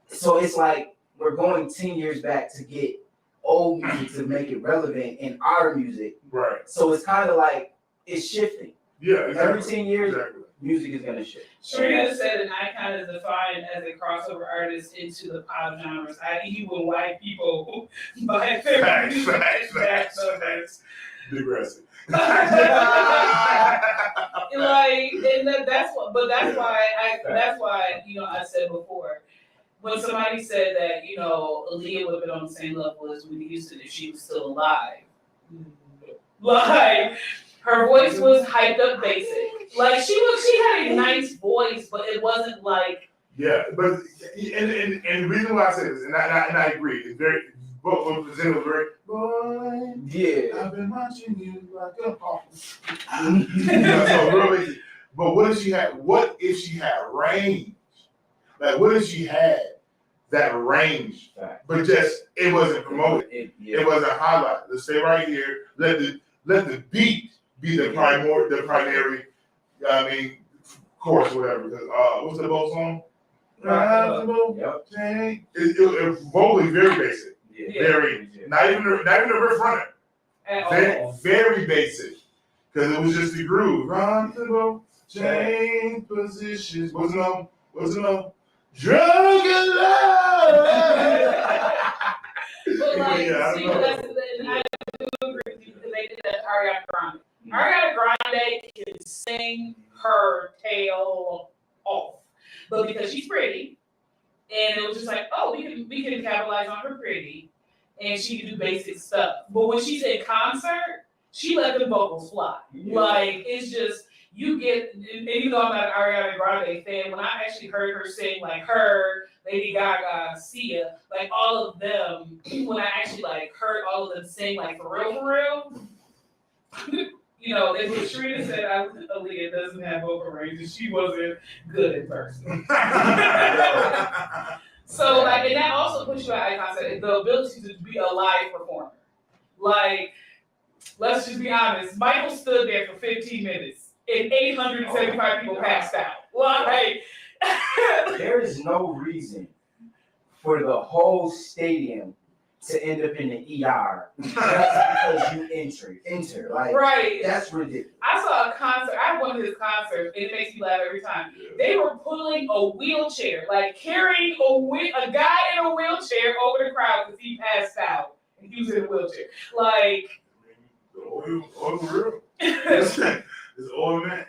So it's like we're going 10 years back to get old music to make it relevant in our music. Right. So it's kind of like it's shifting. Yeah. Exactly. Every 10 years, Exactly. music is going to shift. Sharita said an icon is defined as a crossover artist into the pop genres, i.e. when white people buy their music. Facts. Digressing. Like, and that's why I said before, when somebody said that, Aaliyah would have been on the same level as Whitney Houston if she was still alive. Like, her voice was hyped up basic. Like, she had a nice voice, but it wasn't like. Yeah, but and the reason why I say this, and I agree, it's very. But what was very. Boy, Yeah. I've been watching you like a hawk. So really, but what if she had range? Like, what if she had that range, but just it wasn't promoted. It wasn't highlighted. Let's stay right here. Let the beat be the primary. Chorus, whatever. Because what's the boat song? Yep. It vocally very basic. Yeah. Very not even a riff runner. Very basic. Because it was just the groove. Run to go, change positions. Wasn't no drug and love. But like, Yeah, see, I do agree with you because they did that to Ariana Grande. Ariana Grande can sing her tail off, but because she's pretty, and it was just like, oh, we can capitalize on her pretty, and she can do basic stuff. But when she's in concert, she let the vocals fly. Yeah. Like, it's just, you get, and even though I'm not an Ariana Grande fan, when I actually heard her sing, like her, Lady Gaga, Sia, like all of them, when I actually like heard all of them sing, like for real, and what Sharita said, Aaliyah doesn't have vocal range, and she wasn't good in person. So, like, and that also puts you at icon, the ability to be a live performer. Like, let's just be honest, Michael stood there for 15 minutes, and 875 people passed out. Like, there is no reason for the whole stadium to end up in the ER just because you enter. Like, right. That's ridiculous. I saw a concert. I went to his concert, and it makes me laugh every time. Yeah. They were pulling a wheelchair, like carrying a guy in a wheelchair over the crowd because he passed out and he was in a wheelchair. Like, the oil real. It's oil man.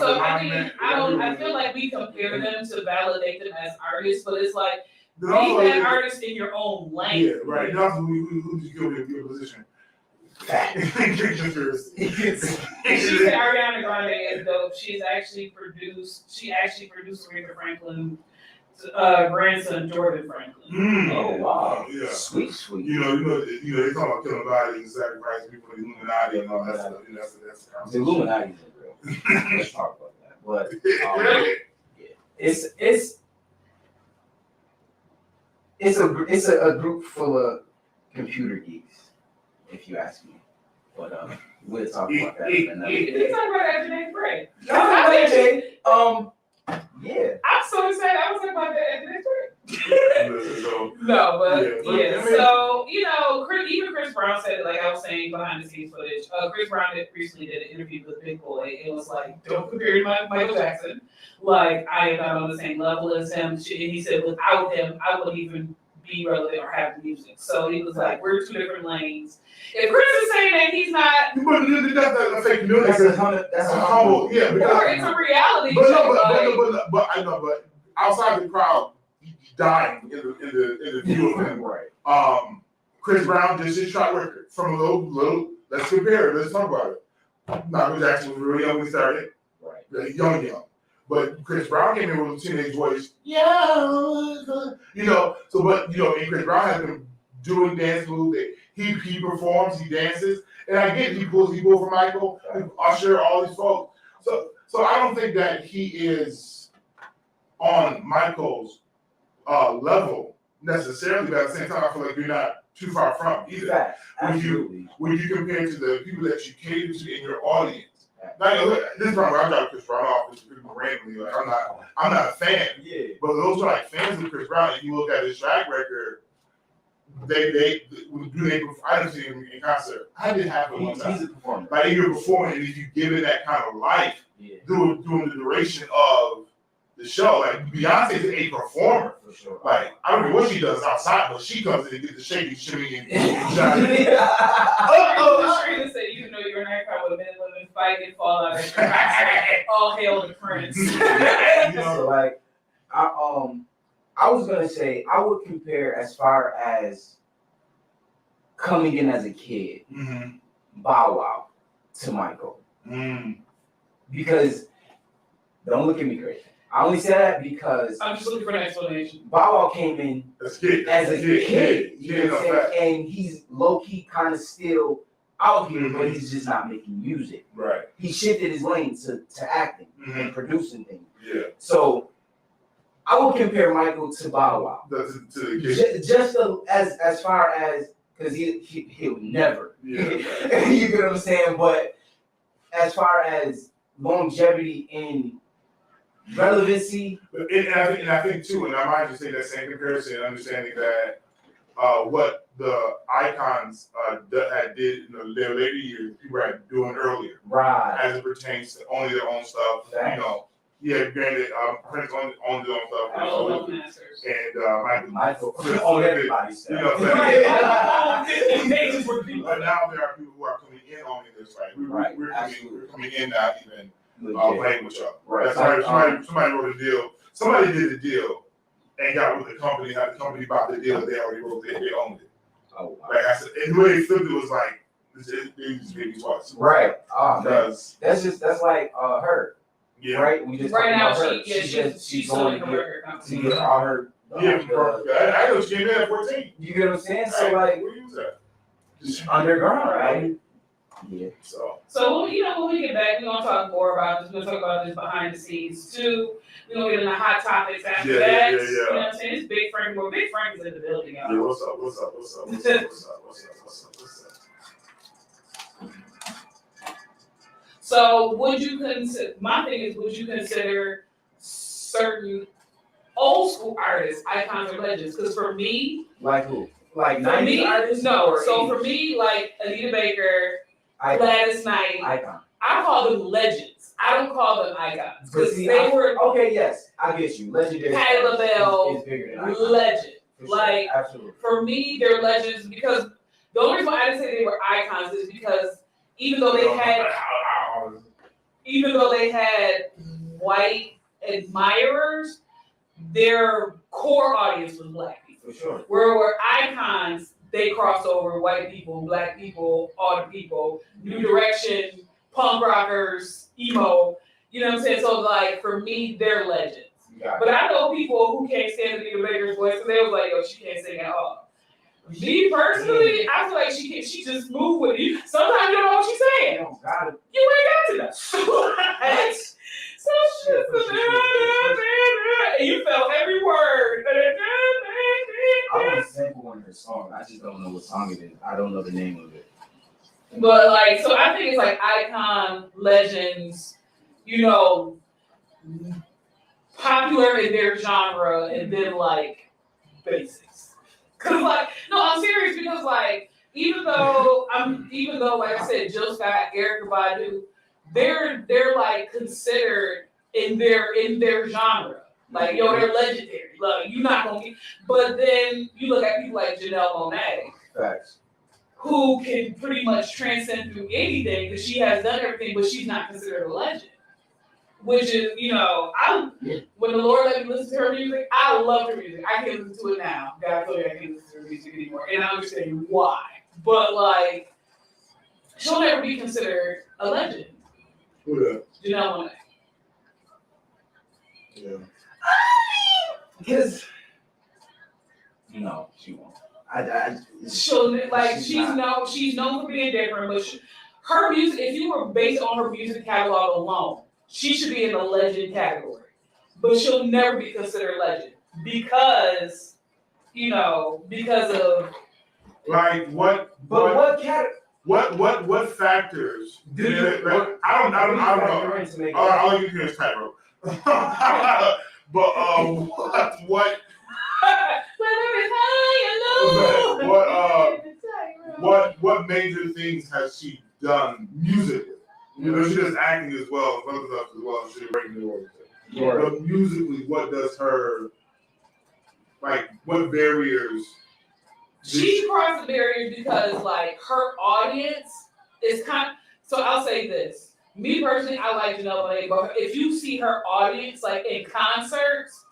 So I feel like we compare them to validate them as artists, but it's like be that artist in your own lane. Yeah, right. And also, who just give me a position? She said Ariana Grande is dope. She actually produced Aretha Franklin's grandson Jordan Franklin. Oh wow. Yeah. Sweet. They talk about killing bodies and sacrificing people to the Illuminati and all that stuff. That's The Illuminati isn't real. Let's talk about that. But Really? it's it's a group full of computer geeks, if you ask me. But we'll talk about that in another You day. talking about that today, Greg? Yeah. I'm so excited. I was talking about that today, Greg. So, No, but yeah, yeah. I mean- So even Chris Brown said, like I was saying behind the scenes footage. Chris Brown recently did an interview with Big Boy. It was like, don't compare to Michael Jackson. Like I am not on the same level as him. And he said, without him, I wouldn't even be relevant or have music. So he was like, we're two different lanes. If Chris is saying that he's not, but that's fake news. That's a humble, yeah. or it's a reality But check. but I know, but outside the crowd dying in the view of him. Right. Chris Brown did his track record from a little. Let's compare it. Let's talk about it. Michael Jackson was really young when he started. Right. Really young. But Chris Brown came in with a teenage voice. Yeah, So, but and Chris Brown has been doing dance moves. He performs, he dances, and I get he pulls from Michael, Usher, all these folks. So I don't think that he is on Michael's level necessarily, but at the same time, I feel like you're not too far from either. Facts. When Absolutely. you compare to the people that you cater to in your audience. Now, this is probably I'm not Chris Brown off this randomly. Like I'm not a fan. Yeah. But those are like fans of Chris Brown. If you look at his track record, they I didn't see him in concert. I did have it one time. He's a performer. Like if you're performing, and if you give it that kind of life during the duration of the show, like Beyonce's a performer. For sure. Like I don't know what she does outside, but she comes in and gets the shaking, shimmy, and shining. Trina said, you know, you're an icon with a men and women fight and fall out. All hail the prince. So like, I was gonna say I would compare as far as coming in as a kid, Bow Wow to Michael, because don't look at me crazy. I only say that because I'm just looking for an explanation. Bow Wow came in as a kid, you know what I'm saying? And he's low key kind of still out here, but he's just not making music. Right. He shifted his lane to acting and producing things. Yeah. So I would compare Michael to Bow Wow. To the kid. Just as far as because he'll never. Yeah. You get what I'm saying? But as far as longevity in relevancy, and I think too, and I might just take that same comparison, understanding that what the icons that did in their later years, people had doing earlier, right? As it pertains to only their own stuff, granted, Prince only their own stuff, and Michael on everybody's stuff. You know what I'm saying? But now there are people who are coming in on this, right? We're coming in not even playing with y'all. Right. Somebody wrote a deal. Somebody did a deal and got with the company. Had the company bought the deal. They already wrote it. They owned it. Oh, wow. Like I said, and the way they flipped it was like they just made me twice. Right. Because that's like her. Yeah. Right. We just right now her. she's going to get all her. I know she came in at 14. You get what I'm saying? So right. like, where you was at? Just underground, right? Yeah. So when we get back, we're gonna talk more about this. We're gonna talk about this behind the scenes too. We're gonna get into hot topics after that. Yeah. You know what I'm saying? It's Big Frank. Well, Big Frank is in the building, y'all. Yeah, what's up? So would you consider? My thing is, would you consider certain old school artists icons or legends? Because for me, like who? Like for me, 90s artists? no. So for me, like Anita Baker, Gladys Knight, icon. I call them legends. I don't call them icons because they were okay. Yes, I get you. Legendary. Patti LaBelle, is bigger than icon. legend. For like sure. Absolutely. For me, they're legends because the only reason why I didn't say they were icons is because even though they had white admirers, their core audience was black people. For sure. Where icons, they cross over white people, black people, all the people, New Direction, punk rockers, emo. You know what I'm saying? So like for me, they're legends. But I know people who can't stand Anita Baker's voice, and they was like, "Yo, she can't sing at all." Me personally, I feel like she just moved with you. Sometimes you don't know what she's saying. You ain't got to know. So shit, and you felt every word. her song. I just don't know what song it is. I don't know the name of it. But like, so I think it's like icon, legends, you know, popular in their genre, and then like basics. Cause like, no, I'm serious because like, even though like I said, Jill Scott, Erykah Badu, they're like considered in their genre. Like, yo, they're legendary. Like, you're not gonna get. But then you look at people like Janelle Monáe, Facts. who can pretty much transcend through anything because she has done everything, but she's not considered a legend. Which is, you know, when the Lord let me listen to her music, I love her music. I can't listen to it now. God told me I can't listen to her music anymore, and I understand why. But like, she'll never be considered a legend. Who that? Janelle Monáe. Yeah. Because, no, she won't. She'll like she's known for being different, but her music. If you were based on her music catalog alone, she should be in the legend category. But she'll never be considered legend because, you know, because of Like what? But what cat? What factors? Do you? Like, I don't know. I'll let you hear this tightrope. But what? What major things has she done musically? You know, she does acting as well, other stuff as well. She's breaking the rules. But musically, what does her like? What barriers? She crossed the barriers because like her audience is kind of, so I'll say this. Me personally, I like Janelle Monáe, but if you see her audience like in concerts,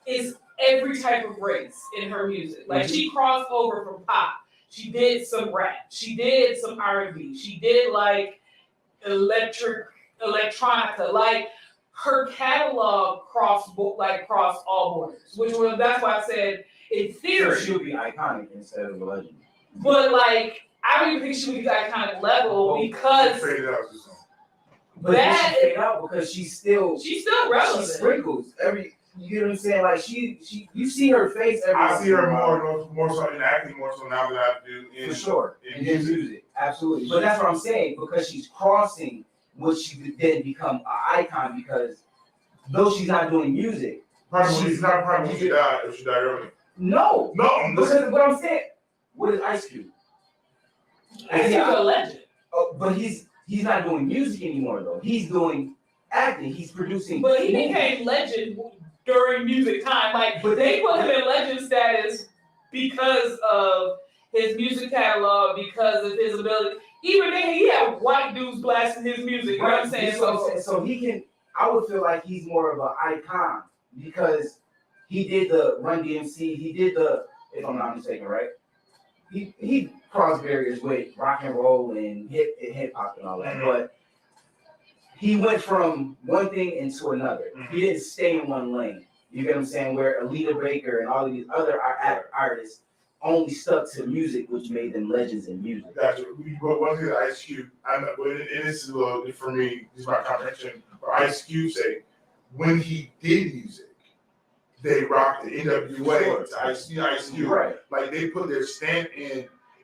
it's every type of race in her music. Like she crossed over from pop. She did some rap. She did some R&B. She did like electronica. Like her catalog crossed all borders, that's why I said in theory She'll be iconic instead of a legend. But like, I don't even think she would be that kind of level because But that is out because she's still relevant. She sprinkles every. You know what I'm saying? Like she you see her face every. I see her more so in acting, more so now than I do in for sure in music. Absolutely. But that's what I'm saying because she's crossing what she would then become an icon because though she's not doing music. She's not probably if she died early. No, listen. What I'm saying. What is Ice Cube? He's a legend. Oh, but he's not doing music anymore though. He's doing acting. He's producing. But he became legend during music time. Like, but they put him in legend status because of his music catalog, because of his ability. Even then, he had white dudes blasting his music. You know what I'm saying? So he can. I would feel like he's more of an icon because he did the Run DMC. He did the, if I'm not mistaken, right? He crossed barriers with rock and roll and hip hop and all that, but he went from one thing into another. He didn't stay in one lane. You get what I'm saying? Where Alita Baker and all of these other artists only stuck to music, which made them legends in music. Gotcha. But one thing that Ice Cube, and this is a little for me, this is my comprehension. For Ice Cube say, when he did music, they rocked the NWA to Ice Cube. Right. Like they put their stamp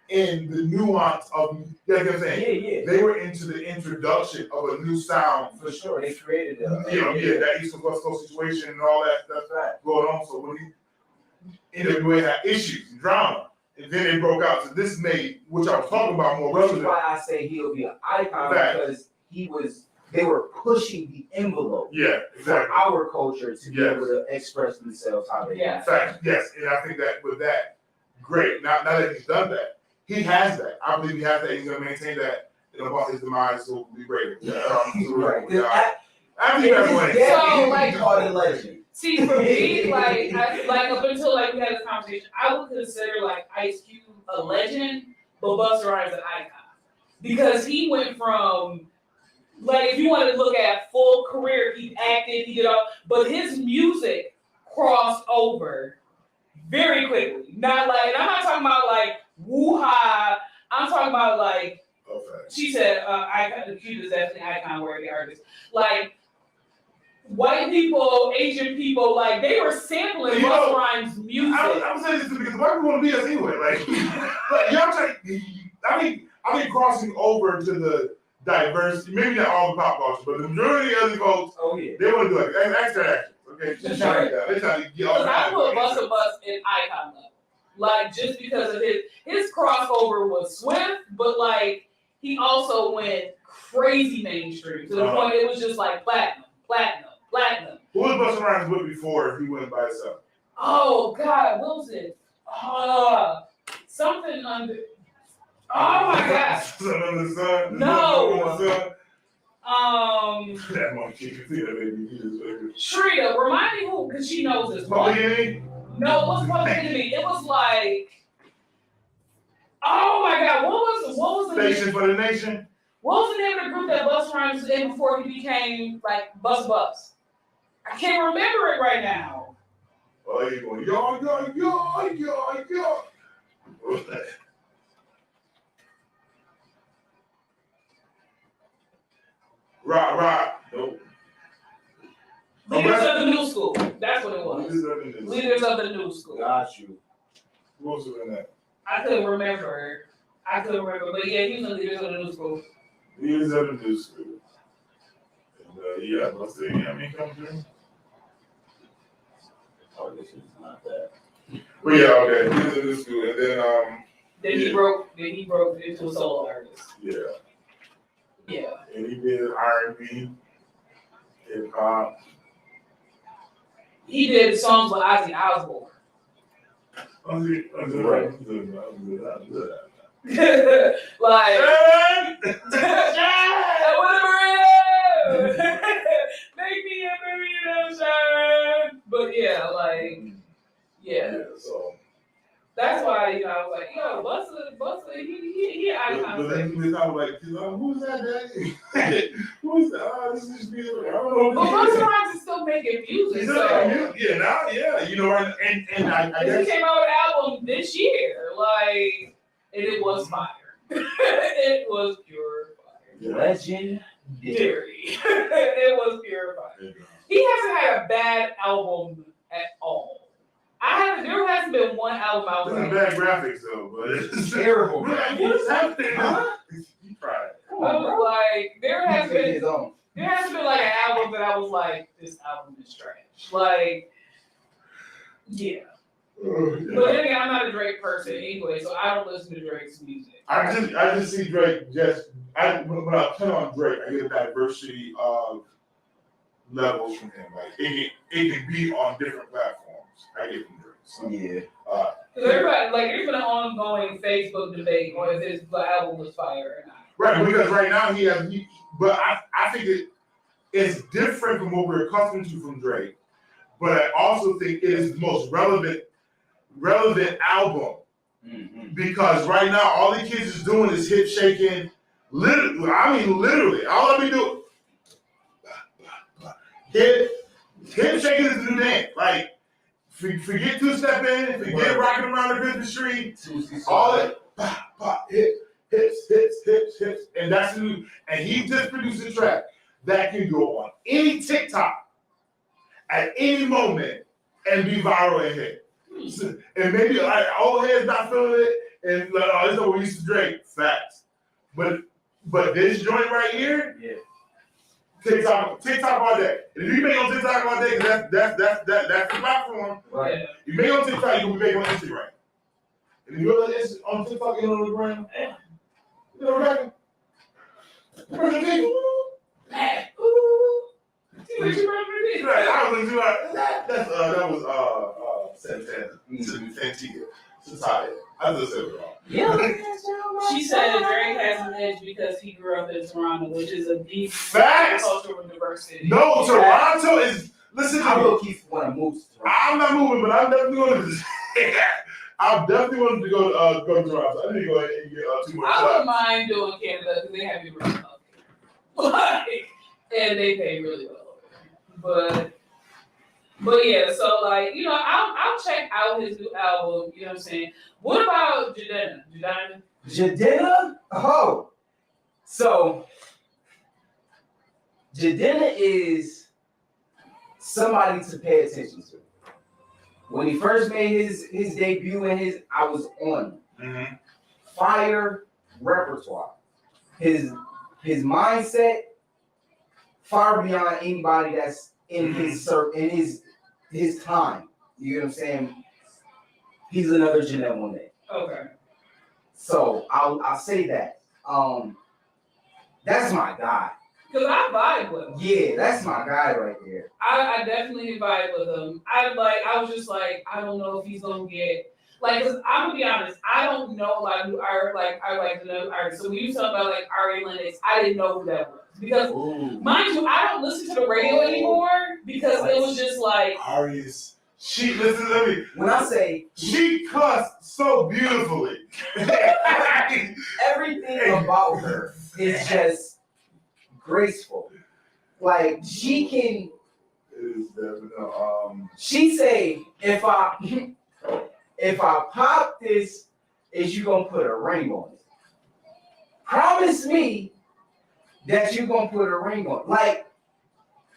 in the nuance of, you know what I'm saying? Yeah. They were into the introduction of a new sound. For sure, they created that East and West Coast situation and all that stuff going on. So when NWA had issues and drama, and then they broke out. So this made, which I was talking about more. Which is why I say he'll be an icon because they were pushing the envelope for our culture to be able to express themselves how they want. Fact, yes. And I think that with that, great. Now that he's done that, he has that. I believe he has that. He's going to maintain that. And about his demise, so be great. Right. I think that's what So, like, call it legend. See, for me, like up until like we had this conversation, I would consider like Ice Cube a legend, but Busta Rhymes an icon because he went from, like, if you want to look at full career, he acted, he did all, but his music crossed over very quickly. Not like, and I'm not talking about like woo-ha. I'm talking about like, she said, icon. The Cube is definitely icon worthy artist. Like white people, Asian people, like they were sampling Busta Rhymes music. I'm saying this because white people want to be us anyway. Like y'all try. I mean, crossing over to the diverse, maybe not all the pop culture, but the majority of the folks, Oh yeah. they want to do like extra actions. Okay, just trying to They're trying to get all Because I put that. Busta Bus in icon level. Like, just because of his crossover was swift, but like, he also went crazy mainstream to the point it was just like platinum. Who was Busta Rhymes with before he went by himself? Oh God, what was it? Something under. Oh my God. Something under the sun? No. That monkey, you can see that baby. He just like Shreya, remind me who, because she knows this one. Public Enemy? No, it wasn't Public Enemy. It was like, oh my God, what was the Station for the Nation? What was the name of the group that Busta Rhymes was in before he became like Bus? I can't remember it right now. Oh, you going yo. Rock. Nope. Leaders of the New School. That's what it was. Leaders Leaders of the New School. Got you. Who else was in that? I couldn't remember, but yeah, he was in Leaders of the New School. Leaders of the New School. And, yeah, let's see. I mean, come through. Oh, this is not that. But yeah, okay. Leaders of the New School. And then, Then he broke into a solo artist. yeah. Yeah. And he did R&B, hip hop. He did songs with Ozzy Osbourne. I'm good. Like, whatever it is, make me a burrito shirt. But yeah, like, yeah. So. That's why, you know, I was like, yo, Busta, he icon. But then he was like, who's that guy? Who's that? Oh, this is music. I don't know. But Busta Rhymes is still making music. So. Yeah, now, yeah, you know, and I guess. He came out with an album this year, like, and it was fire. It was pure fire. Legendary. It was pure fire. He hasn't had a bad album at all. There hasn't been one album I was It's like, bad graphics though, but it's Terrible. What is happening? Huh? You tried. I was like, there hasn't been His own. like an album that I was like, this album is trash. Like, yeah. Oh, yeah. But then again, I'm not a Drake person anyway, so I don't listen to Drake's music. I just see Drake when I turn on Drake, I get a diversity of levels from him. Like it can be on different platforms. I get from Drake. So, Yeah. Because everybody, like, there's been an ongoing Facebook debate on if his album was fire or not. right, because right now but I think it's different from what we're accustomed to from Drake. But I also think it is the most relevant album. Mm-hmm. Because right now all the kids is doing is hip shaking. Literally. All let me do hip shaking is the new dance. Like forget two-step in, forget rocking around the Christmas tree. All that hips, and that's new. And he just produced a track that can go on any TikTok at any moment and be viral and hit. And maybe like old heads not feeling it, and like, oh, this is what we used to drink. Facts. But this joint right here, Yeah. TikTok all day. And if you make on TikTok all day, that's the platform. Right. You make on TikTok, you can make on Instagram. And if you're on TikTok, you're on the gram. You know what I mean? Right, I was like, that was Santia. Society. I just said it wrong. Yeah. She said Drake has an edge because he grew up in Toronto, which is a deep Facts. cultural diversity. No, Toronto is. Listen to I me. will keep want to move to Toronto. I'm not moving, but I'm definitely going to. I definitely wanted to go to Toronto. I need to go ahead and get 2 more I shots. wouldn't mind doing Canada because they have me really up there. Like, and they pay really well over there. But yeah, so like, you know, I'll check out his new album, you know what I'm saying? What about Jadena? Jadena? Oh. So, Jadena is somebody to pay attention to. When he first made his debut and I was on Mhm. fire repertoire. His mindset far beyond anybody that's in his time. You know what I'm saying? He's another Janelle Monáe. Okay. So I'll say that. That's my guy. Because I vibe with him. Yeah, that's my guy right there. I definitely vibe with him. I was just like, I don't know if he's gonna get like, cause I'm gonna be honest, I don't know like who I like to know artists. So when you talk about like Ari Lennox, I didn't know who that was. Because mind you, I don't listen to the radio anymore because it was just like Ari's. She listen to me. When I say She cussed so beautifully. everything about her is just graceful. Like she can. It is definitely She say if I pop this, is you gonna put a ring on it? Promise me that you gonna put a ring on it. Like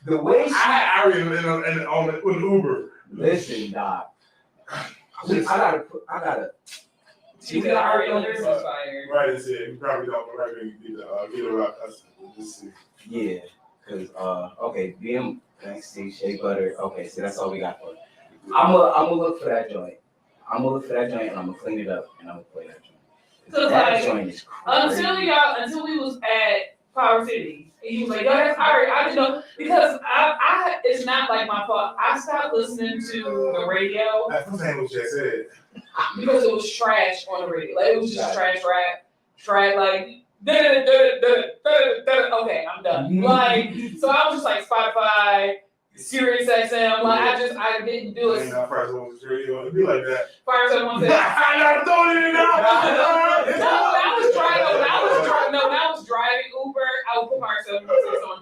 the way she. I had Ari on Uber. Listen, Doc. I gotta. she got Ari Lennox was fired. Right, it's it. You probably don't right when you get around us. Let's see. Yeah, cause okay, BM backstage Shea Butter. Okay, so that's all we got for it. I'm gonna look for that joint. I'm gonna look for that joint and I'm gonna clean it up and I'm gonna play that joint. Cause That like joint is crazy. until we was at Power City, and he was like, "Yo, that's Ari." I didn't know because I it's not like my fault. I stopped listening to the radio That's what was just said. because it was trash on the radio. Like it was just trash rap, like. Okay, I'm done. Like, so I was just like Spotify, Sirius XM. Like, I didn't do it. I first one was radio. It'd be like that. Fire someone said. I got throwing it No, that was driving. When I was driving Uber, I would put myself on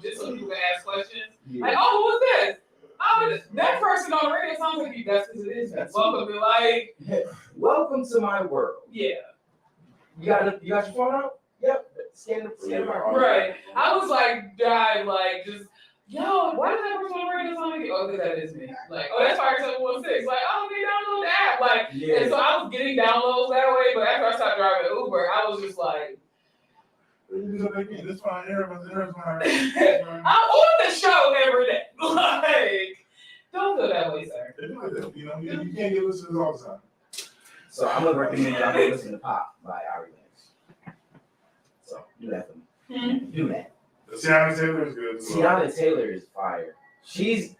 just so people could ask questions. Like, oh, who was this? Oh, that person on the radio sounds like you. That's because it is. Welcome to like. Welcome to my world. Yeah. You got your phone out? Yep. Scan the Right. I was like, just. Yo, why does that person on the radio sound like you? Oh, because that is me. Like, oh, that's Fire 716. Like, oh, they download the app. Like, and so I was getting downloads that way, but after I stopped driving Uber, I was just like, This fine. I'm on the show every day. Like, don't feel that way, sir. You know, you can't get listeners all the time. So I'm gonna recommend y'all go listen to Pop by Ari Lennox. So do that for me. Do that. Tiana Taylor is good. Tiana Taylor is fire. She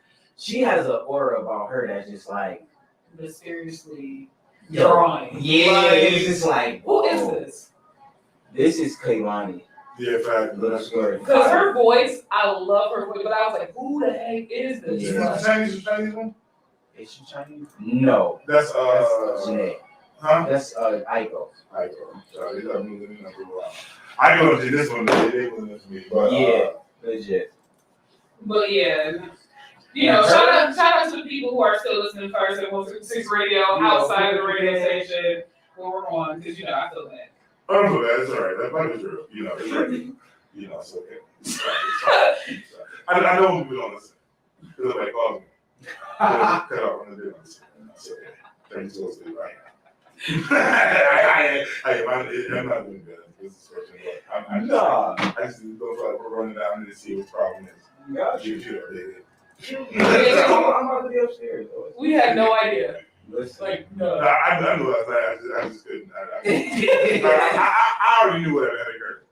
has an aura about her that's just like mysteriously yo, drawing. Yeah, like, it's just like who is this? This is Kaylani. Yeah, fact. Little story. Because her voice, I love her voice, but I was like, who the heck is this? Yeah. Chinese one? Is she Chinese? No. That's Janae. Huh? That's Aiko. I go to this one. They wouldn't to me, but yeah, legit. But yeah, you know, shout out to the people who are still listening to Fire 716 radio outside of the radio station where we're on, because you know I feel that. I don't feel bad. It's all right. That might be true. You know, it's right. You know, it's okay. It's fine. I know people don't listen. Because like, oh, cut off on the deal. It's okay. Thanks to us, right? I'm not doing good. This is I just don't feel like we're running down there to see what the problem is. Got you. I'm about to be upstairs. We had no idea. Listen. Like, no. I knew last night. I just couldn't. I already knew what had occurred.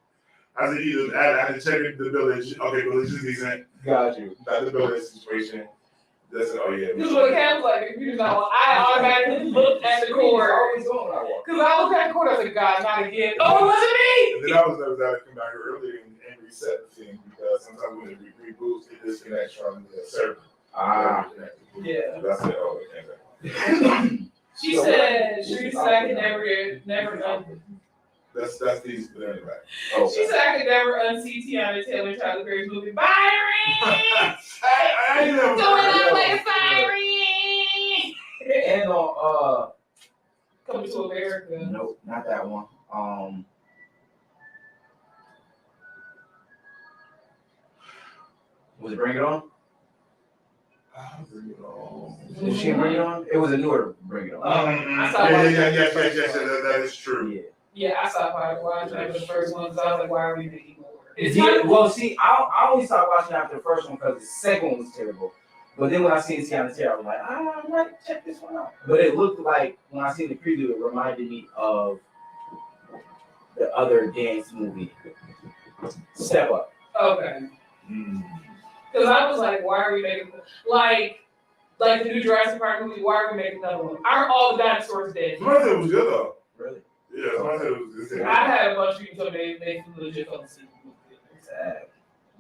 I said, either I had to check the village. Okay, village is decent. Got you. Not the village situation. That's oh yeah. This is what the cat was like. You know, I automatically looked at the cord. Always going when I walk. Because I looked at the cord, I was like, God, not again. Oh, it wasn't me! And then I was nervous that I come back earlier and reset the thing because sometimes when it reboots, it disconnects from the server. Yeah. That's it. Oh, okay. She said, I could never That's these, but anyway. She said I could never unsee Tiana Taylor Tyler Perry's movie Byron! I never Going on like Byron! And on Coming to America. nope, not that one. Was it Bring It On? Bring It On. Was she in Bring It On? It was a newer Bring It On. I saw Yes, that is true. Yeah. Yeah, I stopped watching after the first one because I was like, why are we making more? It's Yeah, not well, see, I only stopped watching after the first one because the second one was terrible. But then when I seen Tiana Taylor, I was like, I might check this one out. But it looked like, when I seen the preview, it reminded me of the other dance movie, Step Up. okay. Because I was like, why are we making like the new Jurassic Park movie? Why are we making another one? Aren't all the dinosaurs dead? Somebody said it was good though. Really? Yeah, somebody said it was good. I had a bunch of people tell me they legit fell asleep. Sad.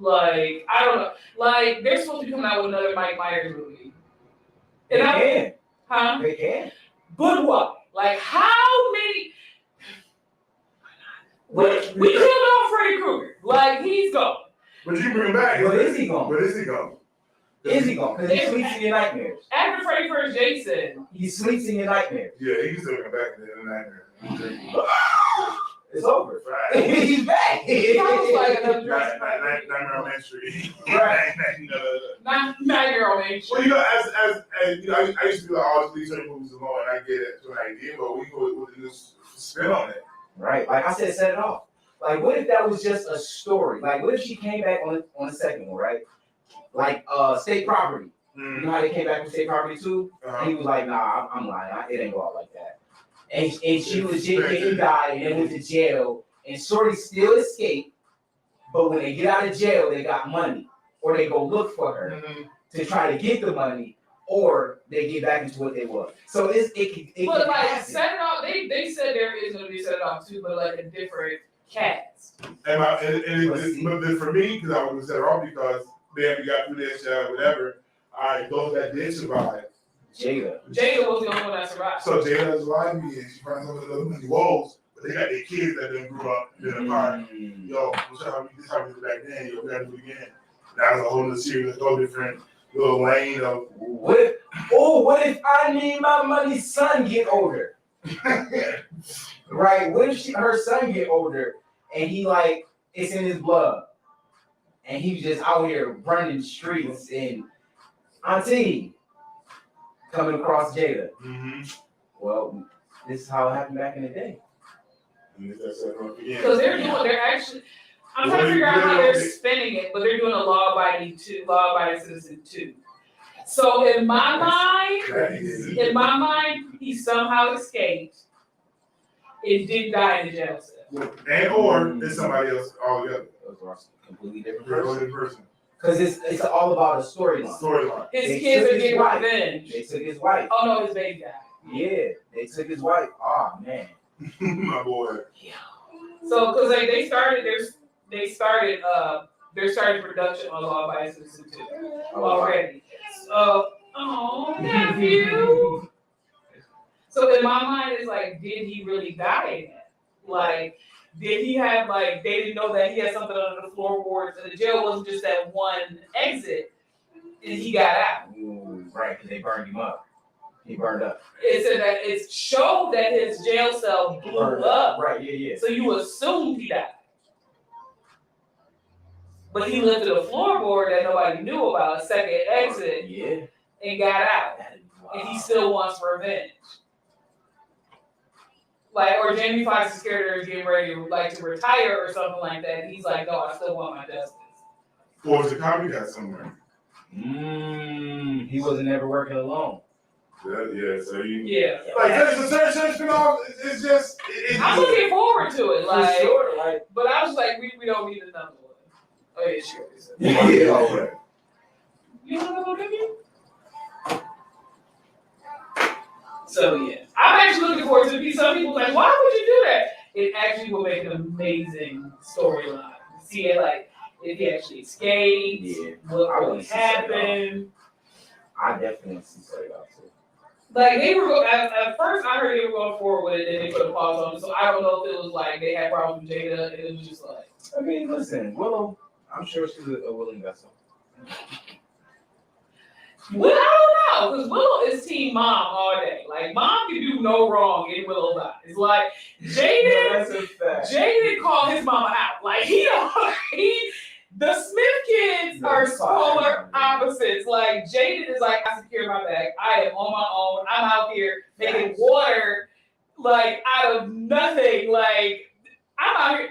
Like, I don't know. Like, they're supposed to be coming out with another Mike Myers movie. They And can. huh? They can. But what? Like, how many? We killed off Freddy Krueger. Like, he's gone. But you bring him back. But is he gone? But is he gone? Is he gone? Because he sleeps in your nightmares. After Freddy first Jason, He sleeps in your nightmares. Yeah, he can still come back in the nightmare. It's over. Right. He's back. he sounds like another Jurassic Park movie. Nightmare on Main Street. Right. Not your own age. Well, you know, as you know, I used to do all these certain movies alone, and I get it to an idea, but we go with this spin on it. Right. Like I said, set it off. Like, what if that was just a story? Like, what if she came back on the second one, right? Like, State Property. You know how they came back with State Property 2? And he was like, nah, I'm lying. It ain't go out like that. And she legit getting died and then went to jail. And Shorty still escaped. But when they get out of jail, they got money. Or they go look for her to try to get the money. Or they get back into what they were. So it But can like, happen. set it off. They said there is going to be set it off too, but like a different cast. But for me, because I was set it off because we got through this, whatever. All right, those that did survive. Jada. Jada was the only one that survived. So Jada survived me, and she finds some of the many woes, but they got their kids that then grew up in a park. Yo, this is how we did it back then. Yo, we got to do it again. Now it's a whole other series, a whole different little lane of. What if I need my money's son get older? Right? What if her son get older and he like it's in his blood and he's just out here running streets and Auntie coming across Jada? Well, this is how it happened back in the day. Because they're actually. I'm trying to figure out how they're spinning it, but they're doing a law-abiding citizen too. So in my mind, he somehow escaped and didn't die in the jail cell. And or it's somebody else altogether. Those are completely different Person. Because it's all about a storyline. Storyline. His They kids took are his getting wife. revenge. They took his wife. Oh no, his baby died. Yeah, they took his wife. Oh man. My boy. So because they started production on Law by Citizen 2 already. So nephew. So in my mind, it's like, did he really die in that? Like, did he have they didn't know that he had something under the floorboards, and the jail wasn't just that one exit, and he got out. Ooh, right, because they burned him up. He burned up. It said that it showed that his jail cell blew up. Right, yeah. So you assumed he died. But he lifted a floorboard that nobody knew about, a second exit, and got out. Wow. And he still wants revenge. Or Jamie Foxx is scared of getting ready to retire or something like that. And he's like, no, I still want my justice. Or was a copycat somewhere? He wasn't ever working alone. Yeah, so you. Yeah. The third spin-off, it's just. I'm looking forward to it. For sure, But I was like, we don't need another one. Oh, yeah, sure. Yeah. You want to go you? So, yeah. I'm actually looking forward to it. Some people are like, why would you do that? It actually will make an amazing storyline. See it if he actually escaped, what really happened. I definitely see straight up too. They were at first I heard they were going forward with it, and then they put a pause on it. So I don't know if it was they had problems with Jada, and it was just I mean, listen, Willow, I'm sure she's a willing vessel. Well, I don't know, because Willow is team mom all day. Mom can do no wrong in Willow's eyes. Jaden, That's a fact. Jaden called his mama out. The The Smith kids are polar opposites. Like Jaden is like, I secure my bag. I am on my own. I'm out here making water like out of nothing. Like I'm out here.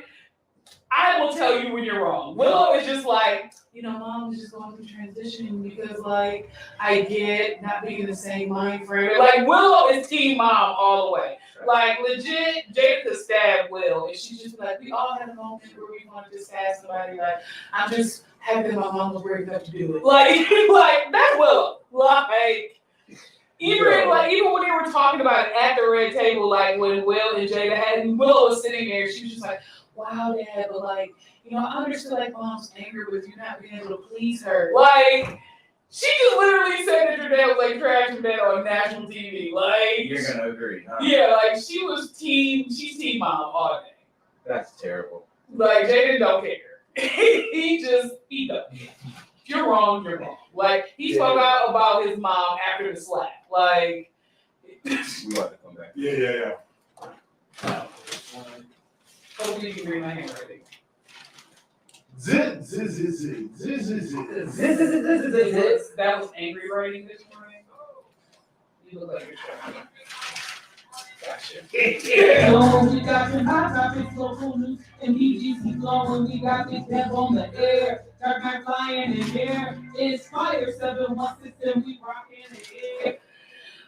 I will tell you when you're wrong. Willow is just like, Mom was just going through transition because like I get not being in the same mind frame. Like Willow is team mom all the way. Like legit, Jada could stab Will, and she's just like, we all had a moment where we wanted to stab somebody. Like I'm just happy that my mom was brave enough to do it. Like that's Willow. Like even when they were talking about it at the red table, like when Will and Jada had, and Willow was sitting there, she was just like, wow, Dad, but like, I understood like Mom's anger with you not being able to please her. Like, she just literally said that your dad was like trashing dad on national TV. Like, you're gonna agree, huh? Yeah, like she's team mom all day. That's terrible. Like, Jaden don't care. he don't. If you're wrong, you're wrong. Like, he spoke out about his mom after the slap. Like, we about to come back. Yeah. hopefully you can read my handwriting. Zit. That was angry writing this morning. You look like you're trying. Gotcha. So we got some hot topics, local news, and BGC flowing. We got Big Dev on the air. Dark Knight flying in there. It's Fire 716 and we rocking the air.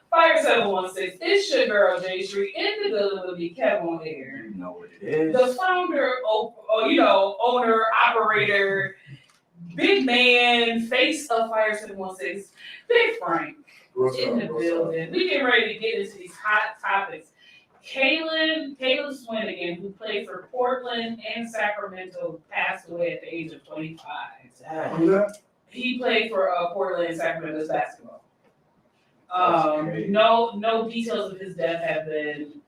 Fire 716. It's your girl J Street in the building with me, Kev on air. You know what it is. The founder, owner, operator, big man, face of Fire 716, Big Frank. In the building. We getting ready to get into these hot topics. Kaylin Swanigan, who played for Portland and Sacramento, passed away at the age of 25. Who's that? He played for Portland and Sacramento's basketball. No details of his death have been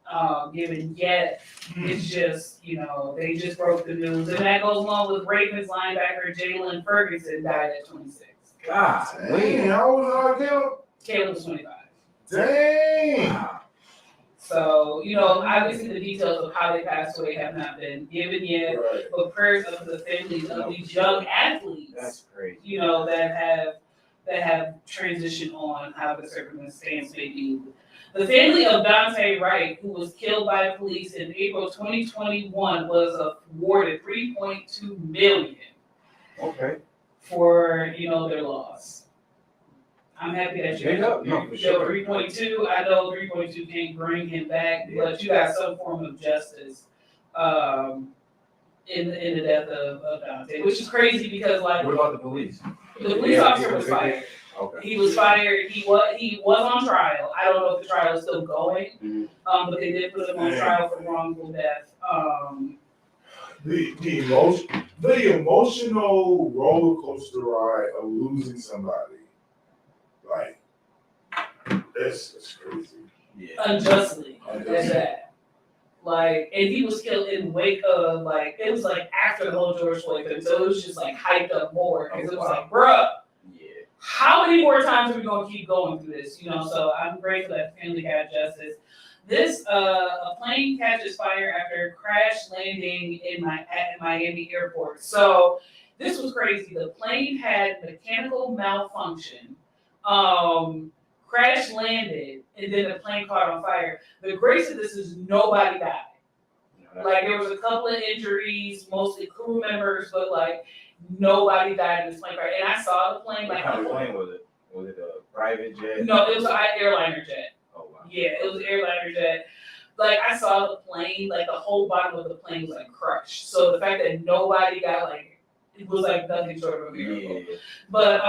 given yet. It's just, they just broke the news. And that goes along with Ravens linebacker Jalen Ferguson died at 26. God, Dang, how old is Caleb? Caleb was 25. Dang. So, obviously the details of how they passed away have not been given yet, Right. but prayers of the families of these young athletes, that's crazy. that have transitioned on, how the circumstances may be. The family of Dante Wright, who was killed by police in April 2021, was awarded $3.2 million Okay. for, their loss. I'm happy that you No, for sure. 3.2. I know 3.2 can't bring him back, but you got some form of justice in the death of Dante, which is crazy because What about the police? the police officer was fired. Okay. He was fired. He was on trial. I don't know if the trial is still going, but they did put him on trial for wrongful death. The emotional roller coaster ride of losing somebody, like it's crazy. Yeah. Unjustly at that. Like, and he was killed in wake of, like, it was like after the whole George Floyd thing, so it was just like hyped up more because it was like, bruh, how many more times are we gonna keep going through this? So I'm grateful that the family got justice. This a plane catches fire after crash landing at Miami airport. So this was crazy. The plane had mechanical malfunction. Crash landed, and then the plane caught on fire. The grace of this is nobody died. Like, there was a couple of injuries, mostly crew members, but like nobody died in this plane crash. And I saw the plane. What kind of plane was it? Was it a private jet? No, it was an airliner jet. Oh wow. Yeah, it was an airliner jet. Like, I saw the plane, like the whole bottom of the plane was like crushed. So the fact that nobody got it was like nothing short of a miracle. Yeah. But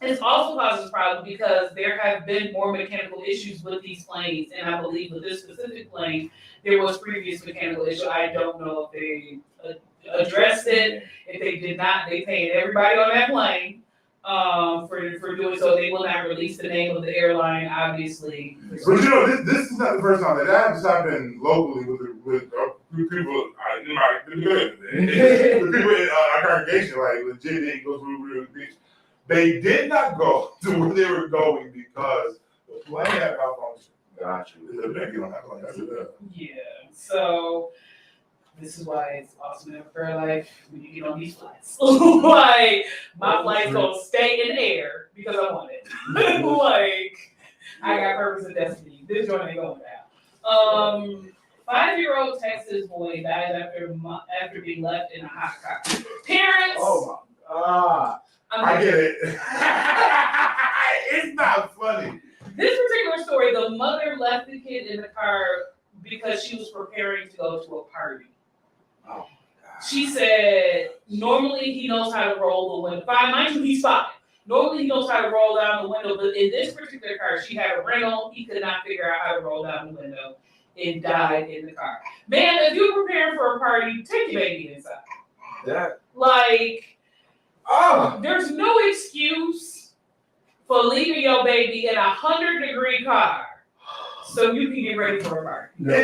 it's also causes problems because there have been more mechanical issues with these planes, and I believe with this specific plane, there was previous mechanical issue. I don't know if they addressed it. If they did not, they paid everybody on that plane for doing so. They will not release the name of the airline, obviously. But this is not the first time that has happened locally with people in my the people in our congregation. Like legit, they go through. They did not go to where they were going because the plane had malfunction. Got you. They don't have like that. Yeah. So This is why it's awesome in prayer life when you get on these flights. Like, my flight's gonna stay in the air because I want it. Like, I got purpose and destiny. This joint ain't going down. 5-year-old Texas boy died after being left in a hot car. Parents. Oh my God. I get it. It's not funny. This particular story, the mother left the kid in the car because she was preparing to go to a party. Oh my God. She said, normally he knows how to roll the window. Mind you, he's 5. Normally he knows how to roll down the window, but in this particular car, she had a rental. He could not figure out how to roll down the window and died in the car. Man, if you're preparing for a party, take your baby inside. That. Like, Oh. there's no excuse for leaving your baby in a 100-degree car so you can get ready for a party. No.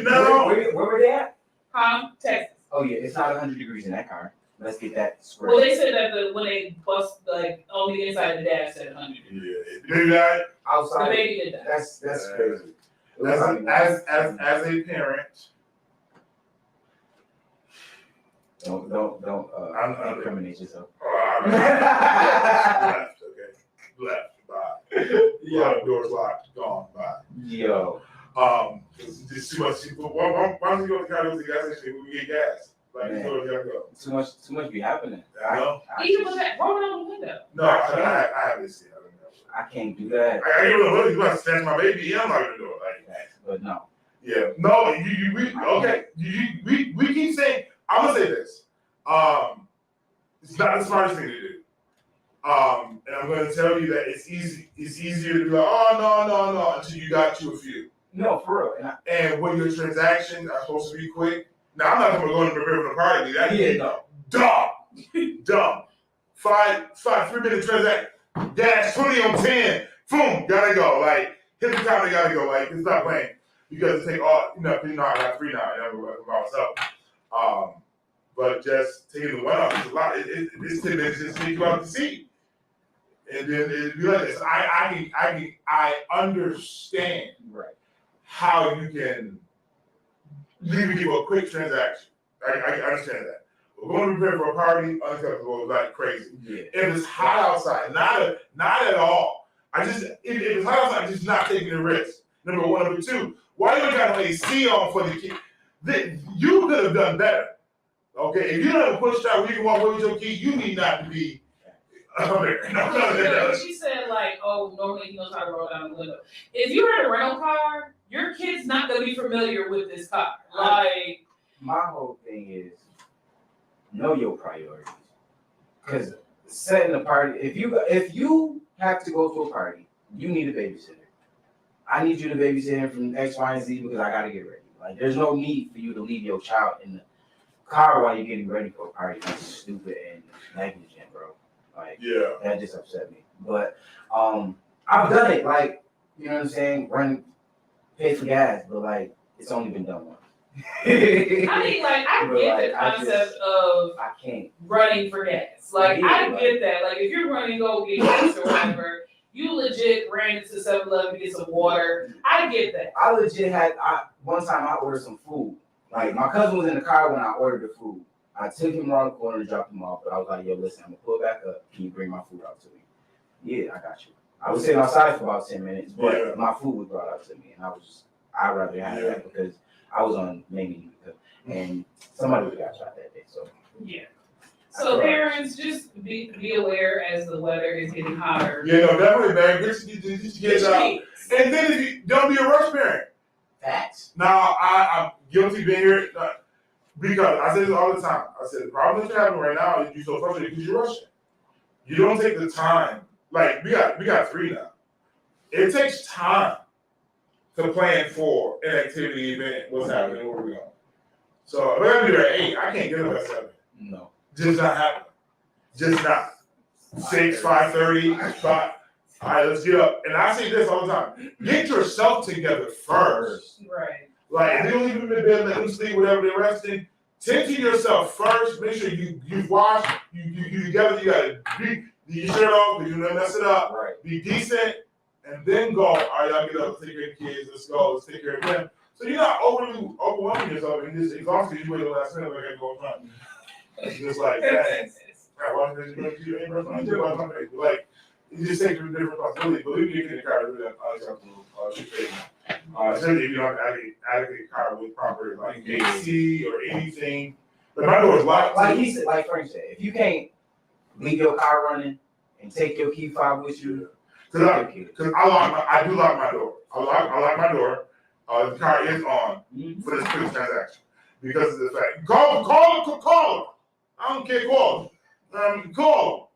No. Where were they at? Texas. Oh yeah, it's not 100 degrees in that car. Let's get that square. Well, they said that when they bust, like, on the inside, the dad said 100 degrees. Yeah. Do that. The outside. baby did that. That's crazy. As a parent, Don't I'm incriminate yourself. left, okay? Left, bye. Yeah. Doors locked, gone, bye. Yo. It's too much. Why don't you go to the car to the gas station? We get gas. Like, Man. you know, you gotta go. Too much be happening. I know. Even with that, roll down the window. No, I haven't seen it. I can't do that. I ain't really looking. You want to snatch my baby? Yeah, I'm not gonna do it. Like, But no. yeah, no, we keep saying. I'm gonna say this. It's not the smartest thing to do. And I'm gonna tell you that it's easy. It's easier to be like, oh no, until you got to a few. No, for real. And when your transactions are supposed to be quick. Now I'm not gonna go and prepare for the party. That no. Dumb. 3-minute transaction. Gas 20 on 10. Boom, gotta go. Like, hit the time, they gotta go. Like, it's not playing. You gotta take all, I got 3 now, by myself. But just taking the one off is a lot. It's 10 minutes just take you out the seat. And then it'd be like this. I understand how you can leave people a quick transaction. I understand that. We're going to prepare for a party, unacceptable, like crazy. Yeah. If it's hot outside, not at all. If it's hot outside, I'm just not taking the risk. Number 1. Number 2, why you got an AC on for the kid? You could have done better. Okay, if you don't have a push start where you can walk away with your key, you need not to be She said, like, oh, normally he knows how to roll down the window. If you're in a rental car, your kid's not going to be familiar with this car. Like, my whole thing is know your priorities. Because setting a party, if you have to go to a party, you need a babysitter. I need you to babysit him from X, Y, and Z because I got to get ready. Like, there's no need for you to leave your child in the car while you're getting ready for a party. That's stupid and negligent, bro. Like, yeah, that just upset me. But I've done it. Like, you know what I'm saying? Pay for gas, but like, it's only been done once. I mean, like, I get the concept of I can't running for gas. Like, Yeah, I right. get that. Like, if you're running to go get gas or whatever, you legit ran into 7-Eleven to get some water. I get that. I legit had one time I ordered some food. Like, my cousin was in the car when I ordered the food. I took him around the corner and dropped him off, but I was like, yo, listen, I'm gonna pull back up. Can you bring my food out to me? Yeah, I got you. I was sitting outside for about 10 minutes, but my food was brought out to me, and I'd rather have that because I was on maybe, and somebody would have got shot that day. So Yeah. So parents, just be aware as the weather is getting hotter. Yeah, no, definitely, man. Get your kids out. And then if you don't be a rush parent. facts. Now, I'm guilty of being here because I say this all the time. I said the problem that you're having right now is you're so frustrated because you're rushing. You don't take the time. Like, we got 3 now. It takes time to plan for an activity, event, what's happening, where we're going. So if I be there at 8, I can't get up at 7. No. Just not happening. Just not. 6, 5:30, 5. All right, let's get up. And I say this all the time. Get yourself together first. Right. Like, if you don't leave them in bed, let them sleep, whatever they're resting. Tend to yourself first. Make sure you wash, you together, you gotta be your shirt off, but you don't mess it up. Right. Be decent, and then go. All right, y'all get up, take care of the kids, let's go, let's take care of them. So you're not overly overwhelming yourself and just exhausted. You wait the last minute like I go front. It's just like that. Like you just take a different responsibility. But we get in the car with that unacceptable situation. Especially if you don't have an adequate car with proper like AC or anything. But my door is locked. Like he said, like Frank said, if you can't leave your car running and take your key fob with you, Because I do lock my door. I lock my door. The car is on for this quick transaction because of the fact. Call. I don't care. Call.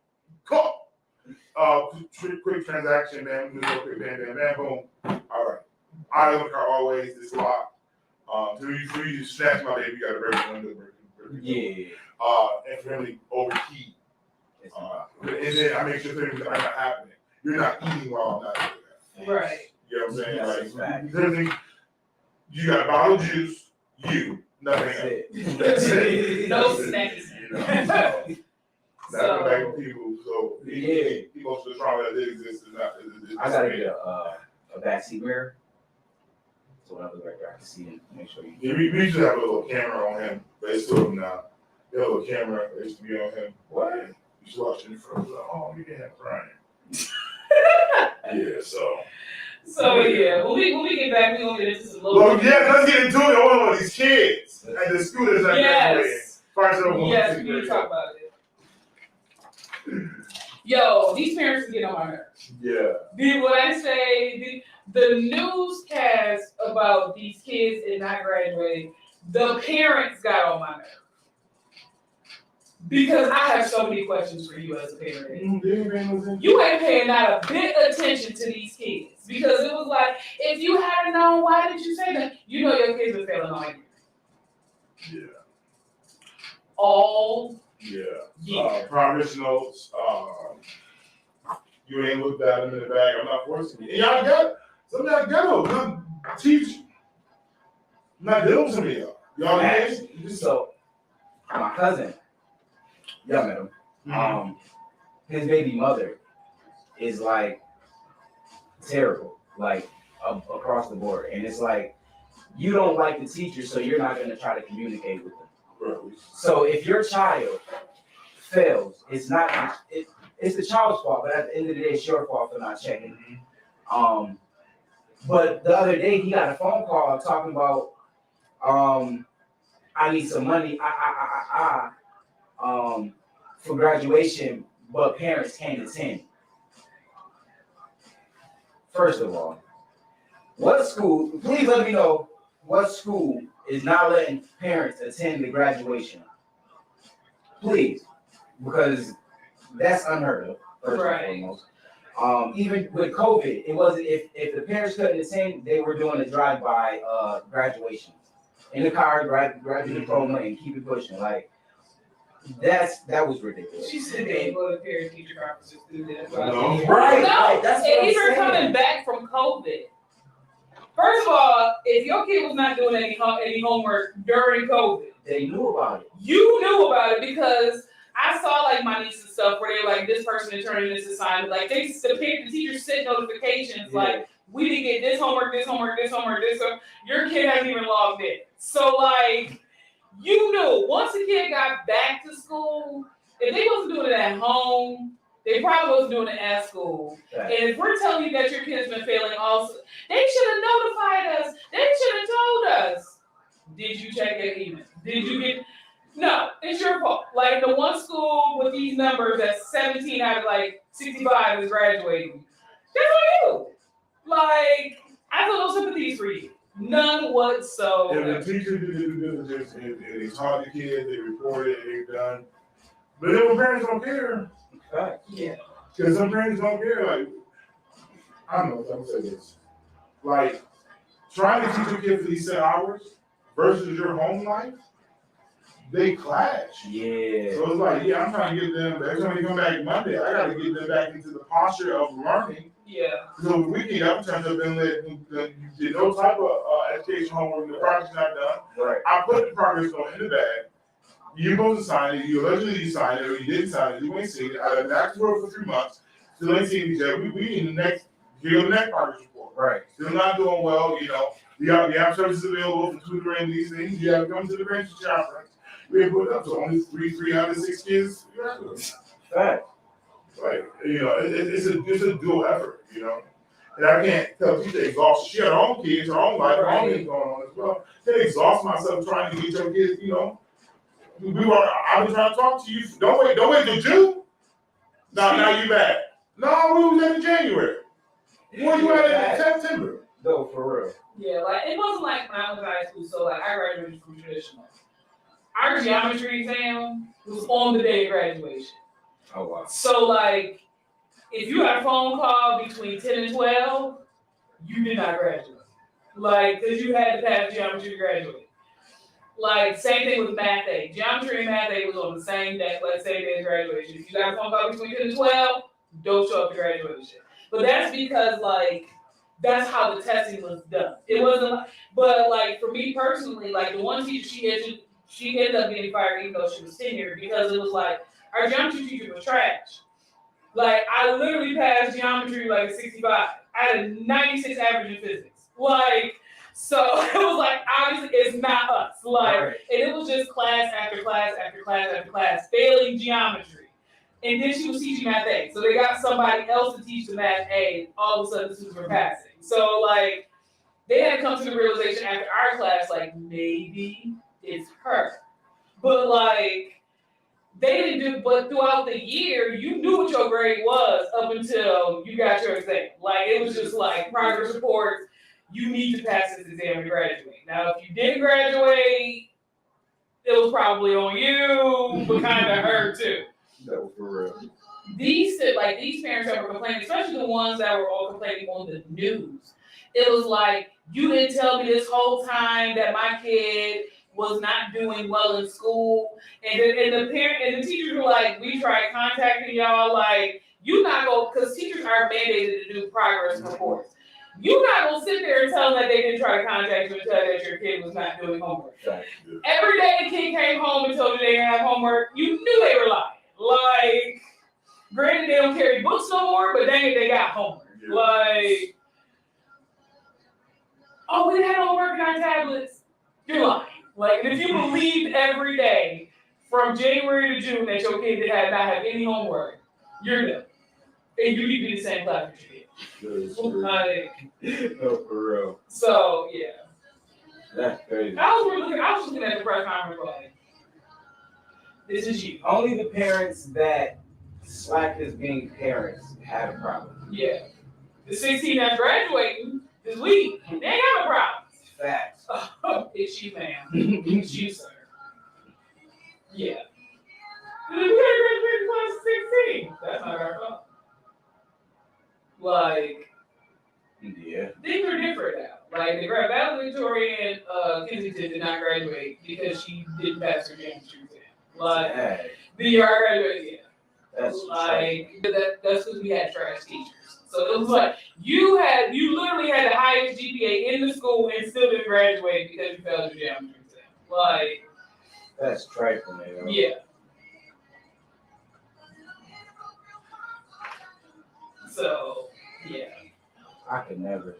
Quick transaction, man. We just go quick, bam, boom. All right. I own the car always. It's locked. So you snatch my baby, you got to break the window. yeah. And really overheat. And then I make sure things are not happening. You're not eating while I'm not doing that. Right. You know what I'm saying? That's Like, fact. literally, you got a bottle of juice, nothing That's else. it. That's it. No That's it. snacks. You know, so, that's the back people. So, Yeah. people should trauma that did exist is not. I gotta get a backseat mirror. So when I look right there, I can see him. Make sure you. Yeah, we should have a little camera on him, but it's still not. They have a little camera that used to be on him. What? You should watch it in front. Oh, you can have Brian. Yeah, so. So yeah, when we get back, we gonna get into some little. Well, yeah, let's get into it. I want to know these kids at the school that's like Yes. Yes, we need to that. talk about it. Yo, these parents get on my nerves. Yeah. When I say the newscast about these kids and not graduating, the parents got on my nerves. Because I have so many questions for you as a parent. You ain't paying not a bit attention to these kids. Because it was like, if you hadn't known, why did you say that? You know your kids are failing all year. Yeah. All Yeah. year. Progress notes. You ain't looked at them in the bag. I'm not forcing you. And y'all got some of y'all ghetto. Y'all teach. Not dealing with some of y'all. Y'all get So my cousin, y'all met him. His baby mother is like terrible, like across the board, and it's like you don't like the teacher, so you're not gonna try to communicate with them. So if your child fails, it's not it's the child's fault, but at the end of the day, it's your fault for not checking. But the other day he got a phone call talking about I need some money for graduation, but parents can't attend. First of all, what school, please let me know what school is not letting parents attend the graduation. Please, because that's unheard of, first and foremost. Even with COVID, it wasn't, if the parents couldn't attend, they were doing a drive-by graduation. In the car, grab your diploma and keep it pushing. Like, that was ridiculous. She said they go to parent teacher conferences do that. No. Right, No, right, that's what and I'm even coming saying. back from COVID. First of all, if your kid was not doing any homework during COVID, They knew about it. you knew about it because I saw like my niece and stuff where they're like, this person is turning this assignment. Like the teachers sent notifications like, we didn't get this homework. Your kid hasn't even logged in. So like, you knew once a kid got back to school, if they wasn't doing it at home, they probably wasn't doing it at school. Right. And if we're telling you that your kid's been failing also, they should have notified us. They should have told us. Did you check your email? Did you get? No, it's your fault. Like the one school with these numbers that 17 out of like 65 is graduating. That's on you. Like, I feel no sympathy for you. None whatsoever. If the teacher did due diligence and they taught the kids, they reported, they've done. But then when parents don't care, Right. Yeah. because some parents don't care, like, I don't know if I'm gonna say this. Like, trying to teach your kid for these set hours versus your home life, they clash. Yeah. So it's like, yeah, I'm trying to get them, every time they come back Monday, I gotta get them back into the posture of learning. Yeah. So the weekend, I'm trying to you did no type of education homework, the project's not done. Right. I put the progress note in the bag. You're supposed to sign it. You allegedly signed it, or you didn't sign it. You ain't seen it. I done asked for it for 3 months. Still ain't seen it yet. We in the next, give the next progress report. Right. Still not doing well, you know. We have services available for tutoring these things. You have to come to the branch shop. We have put up to only three out of 6 kids graduate. Fact. Like, it's a dual effort, And I can't tell teacher exhaust. She had her own kids, her own life, her own things going on as well. Can't exhaust myself trying to get your kids, I've been trying to talk to you. Don't wait till June. Now you mad. No, we was in January. When you at in September? No, for real. Yeah, like it wasn't like when I was in high school, so like I graduated from traditional. Our geometry exam was on the day of graduation. Oh wow. So like if you had a phone call between 10 and 12, you did not graduate. Like, because you had to pass geometry to graduate. Like, same thing with math day. Geometry and math day was on the same day, like same day as graduation. If you got a phone call between 10 and 12, don't show up to graduation. But that's because, like, that's how the testing was done. It wasn't, but like for me personally, like the one teacher she ended up getting fired even though she was tenured because it was like our geometry teacher was trash. Like I literally passed geometry like 65. I had a 96 average in physics. Like so it was like obviously it's not us. Like and it was just class after class after class after class failing geometry. And then she was teaching math A. So they got somebody else to teach the math A. All of a sudden the students were passing. So like they had to come to the realization after our class, like maybe it's her. But like they didn't do, but throughout the year, you knew what your grade was up until you got your exam. Like it was just like progress reports, you need to pass this exam to graduate. Now if you didn't graduate, it was probably on you, but kind of her too. No, for real. These parents that were complaining, especially the ones that were all complaining on the news. It was like, you didn't tell me this whole time that my kid was not doing well in school. And the parent and the teachers were like, we tried contacting y'all, like, you not go, because teachers are mandated to do progress reports. You're not gonna sit there and tell them that they didn't try to contact you and tell that your kid was not doing homework. Every day the kid came home and told you they didn't have homework, you knew they were lying. Like, granted, they don't carry books no more, but dang it, they got homework. Yeah. Like, oh, we didn't have homework on our tablets. You're lying. Like, if you believed every day from January to June that your kid did not have any homework, you're done. And you need to be in the same class with your kid. Like, no, for real. So, yeah. That's crazy. I was looking at the press conference like, this is you. Only the parents that slack as being parents have a problem. Yeah. The 16 that's graduating this week, they ain't got no problem. Facts. It's you, ma'am. It's you, sir. Yeah. We gotta graduate in class of 16. That's not our fault. Like, yeah. Things are different now. Like, the valedictorian Kensington did not graduate because she didn't pass her geometry exam. Like, the year I graduated, yeah. That's like that's because we had trash teachers. So it was like you literally had the highest GPA in the school and still didn't graduate because you failed your geometry exam. Like that's trifling, man. Yeah. So yeah. I could never.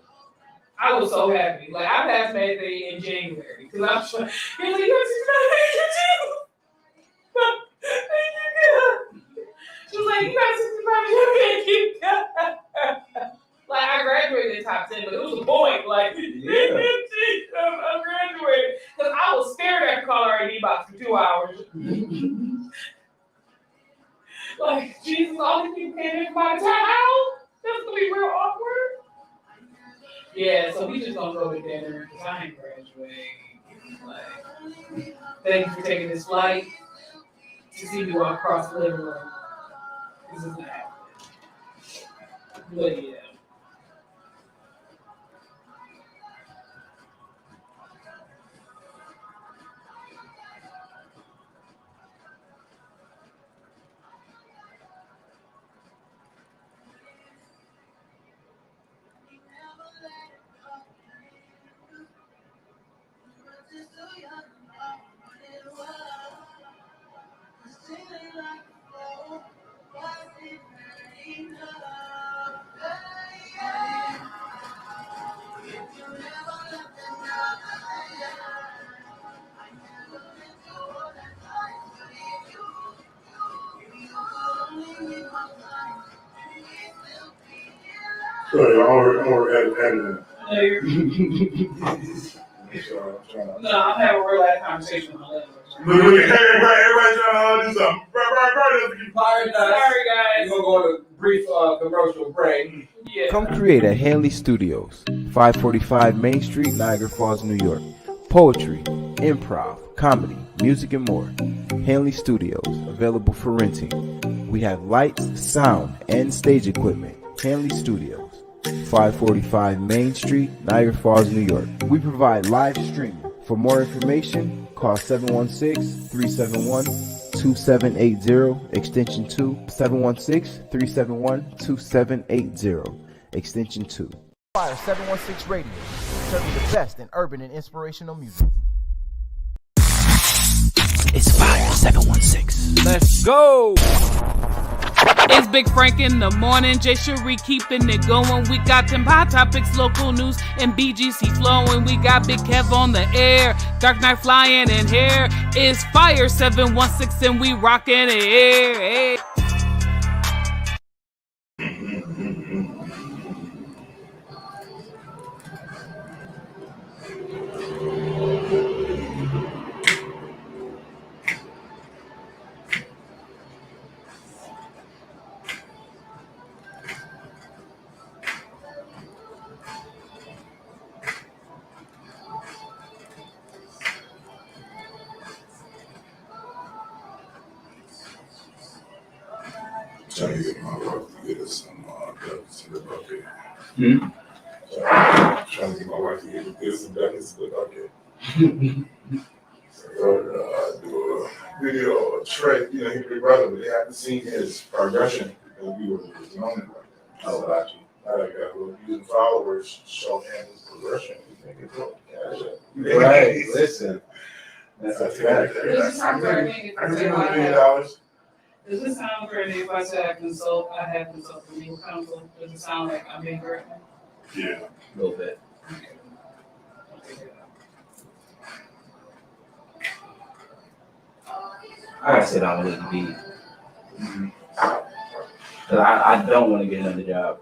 I was so happy. Like I passed math day in January because I was like, you're like, you she was like, you got 65, like, I graduated in top 10, but it was a point. Like, yeah. I graduated. Because I was staring at the caller ID box for 2 hours. Like, Jesus, all these people came in for my time. That's going to be real awkward. Yeah, so we just going to go to dinner because I ain't graduating. Like, thank you for taking this flight to see me walk across the living room. This is not happening. But yeah. Sorry, I'm editing. No, you're, So I'm trying to. no, I'm having a real life conversation with my landlord. Look, everybody trying to do something. Sorry, Sorry, guys. We're gonna go on a brief commercial break. Yeah. Come create at Hanley Studios, 545 Main Street, Niagara Falls, New York. Poetry, improv, comedy, music, and more. Hanley Studios, available for renting. We have lights, sound, and stage equipment. Hanley Studios, 545 Main Street, Niagara Falls, New York. We provide live streaming. For more information, call 716-371-2780, extension 2, 716-371-2780, extension 2. Fire 716 Radio, serving the best in urban and inspirational music. It's Fire 716. Let's go! It's Big Frank in the morning, Jay Cherie keeping it going. We got them hot topics, local news, and BGC flowing. We got Big Kev on the air, Dark Knight flying in here. It's Fire 716 and we rocking it here. Hey. Trying to get my wife to get us some ducks in the bucket. Trying to get my wife to get us some ducks in the bucket. So, do a video, a Trey, his big brother, but they haven't seen his progression because we were zoning like that. Oh, got you. We're using followers to show him his progression. You think it's all cash up. Right, listen. That's a fact. Does it sound threatening I can if give I him $1 million. Does it sound threatening if I say I have consulted legal counsel? Does it sound like I'm being threatened? Yeah. A little bit. I gotta sit down with the beat. Cause I don't want to get another job.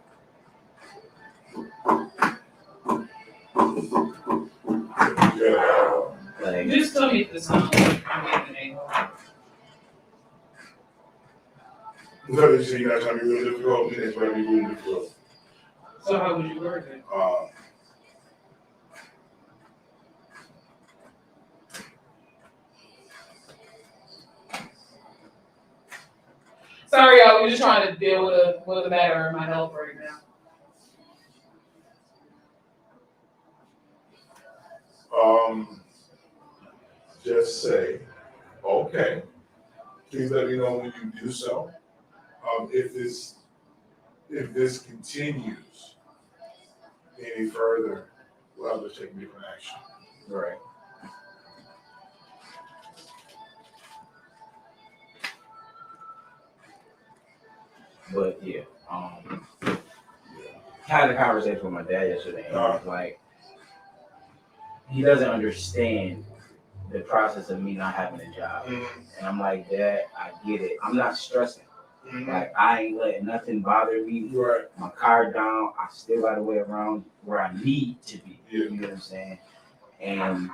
Yeah. Like, Just tell me if this sounds like I'm being an a-hole. So they say you're not trying to be really difficult, and it's going to be really difficult. So how would you word it? Sorry, y'all. We're just trying to deal with a matter in my health right now. Just say, okay. Please let me know when you do so. If this continues any further, we'll have to take different action. right. But yeah, had a conversation with my dad yesterday, and it was like, he doesn't understand the process of me not having a job. And I'm like, Dad, I get it. I'm not stressing. Like, I ain't letting nothing bother me. Right. My car down, I still got a way around where I need to be. Yeah. You know what I'm saying? And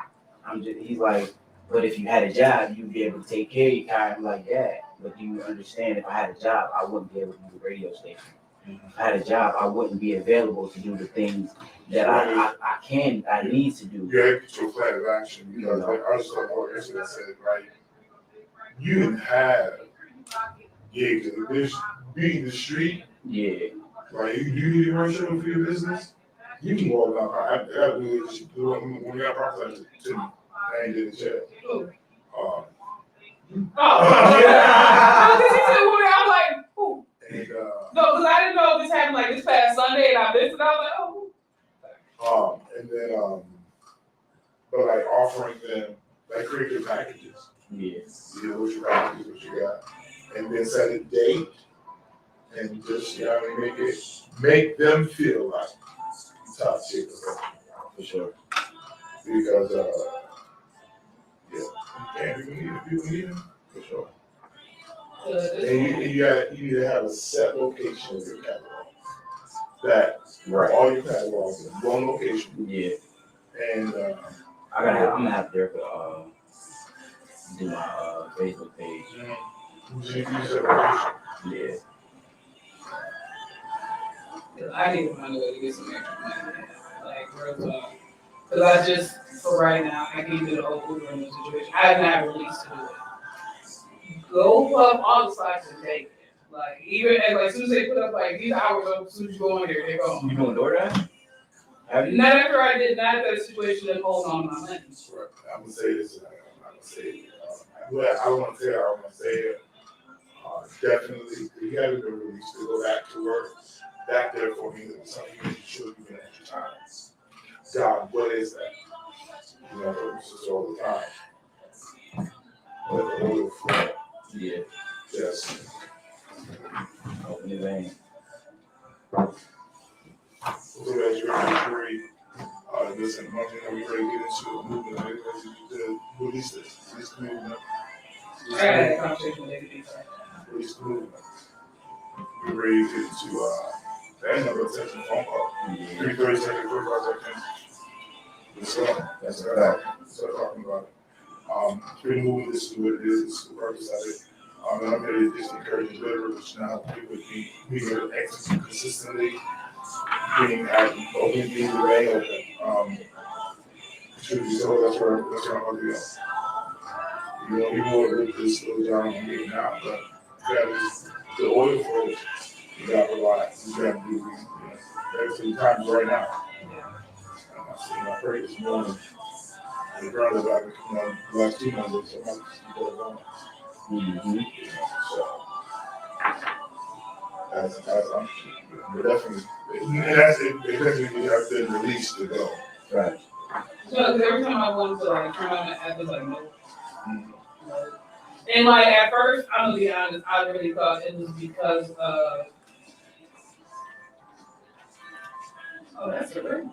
he's like, but if you had a job, you'd be able to take care of your car. I'm like, Dad, but do you understand if I had a job, I wouldn't be able to do the radio station. If I had a job, I wouldn't be available to do the things that I need to do. You have to get your plan of action. Because like I was talking about yesterday, I said, like, you can have gigs in the street. Yeah. Like, you need a commercial for your business, you can walk out. I gotta do this. When we got process to me, I ain't did the check. Oh, yeah. Because he said, well, I'm like, who? And, No, because I didn't know this happened like this past Sunday, and I missed it. I was like, oh. and then, but like offering them, like creative packages. Yes. You know, what your packages, what you got. And then set a date and just, make them feel like top tier. For sure. Because, you can't even need them. For sure. And you need to have a set location of your catalog. that Right. all your catalogs in one location. Yeah. And I'm gonna have Derek do my Facebook page. you said location. Yeah. I need to find a way to get some extra money. Like, real talk. Because I just, for right now, I can't do the whole Uber in this situation. I haven't had a release to do it. Go put up all the slots and take it. Like, even as soon as they put up, like, these hours up, as soon as you go in there, they're gone. You doing DoorDash? Have you? Not after I did, not that situation that hold on to my money. I'm gonna say this. I'm gonna say it. I don't want to say it. I'm gonna say it. Definitely, if you haven't been released to go back to work, that therefore means that something you should be doing extra time. God, what is that? You know, it's just all the time. Let the oil flow. Yeah. Yes. Open the vein. So as you're ready, listen, one thing that we ready to get into a movement, as you did, release this. Release the movement. I had a conversation with AD. Release the movement. We're ready to get into that number of text and phone call. 3:30 seconds, 45 seconds. Let's go. That's right. Start talking about it. Free movement, this is what it is, this is the purpose of it. And I'm ready to just encourage and deliver, which now people being able to execute consistently, being open, being remain open. Truth be told, that's where I'm going to go. You know, even with this little job I'm getting now, but that is the oil flow. You got to rely. You got to do, you know, everything times right now. I prayed this morning. The ground is like, you know, the last 2 months, so much people are going. So, we're definitely, and that's it, definitely have been released to go. Right. So every time I wanted to like turn on the app, it's like no. And like at first, I'm gonna be honest, I really thought it was because of. Oh, that's the ring.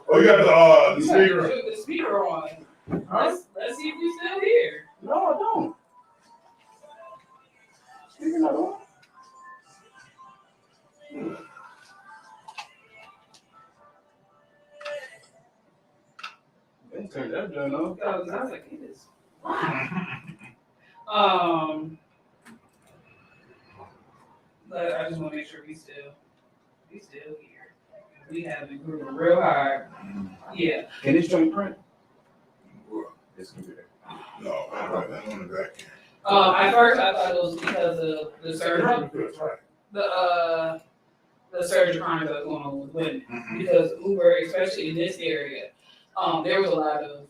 Oh, you got the speaker. The speaker on. Let's see if he's still here. No, I don't. Speaking of what? Turn that joint off. I was like, it is. But I just want to make sure he's still here. We have been grooving real hard. Yeah. Can this joint print? This computer. No, I don't want it back. At first I thought it was because of the surgery. That's right. The surgery crimes that was going on with women. Because Uber, especially in this area, there was a lot of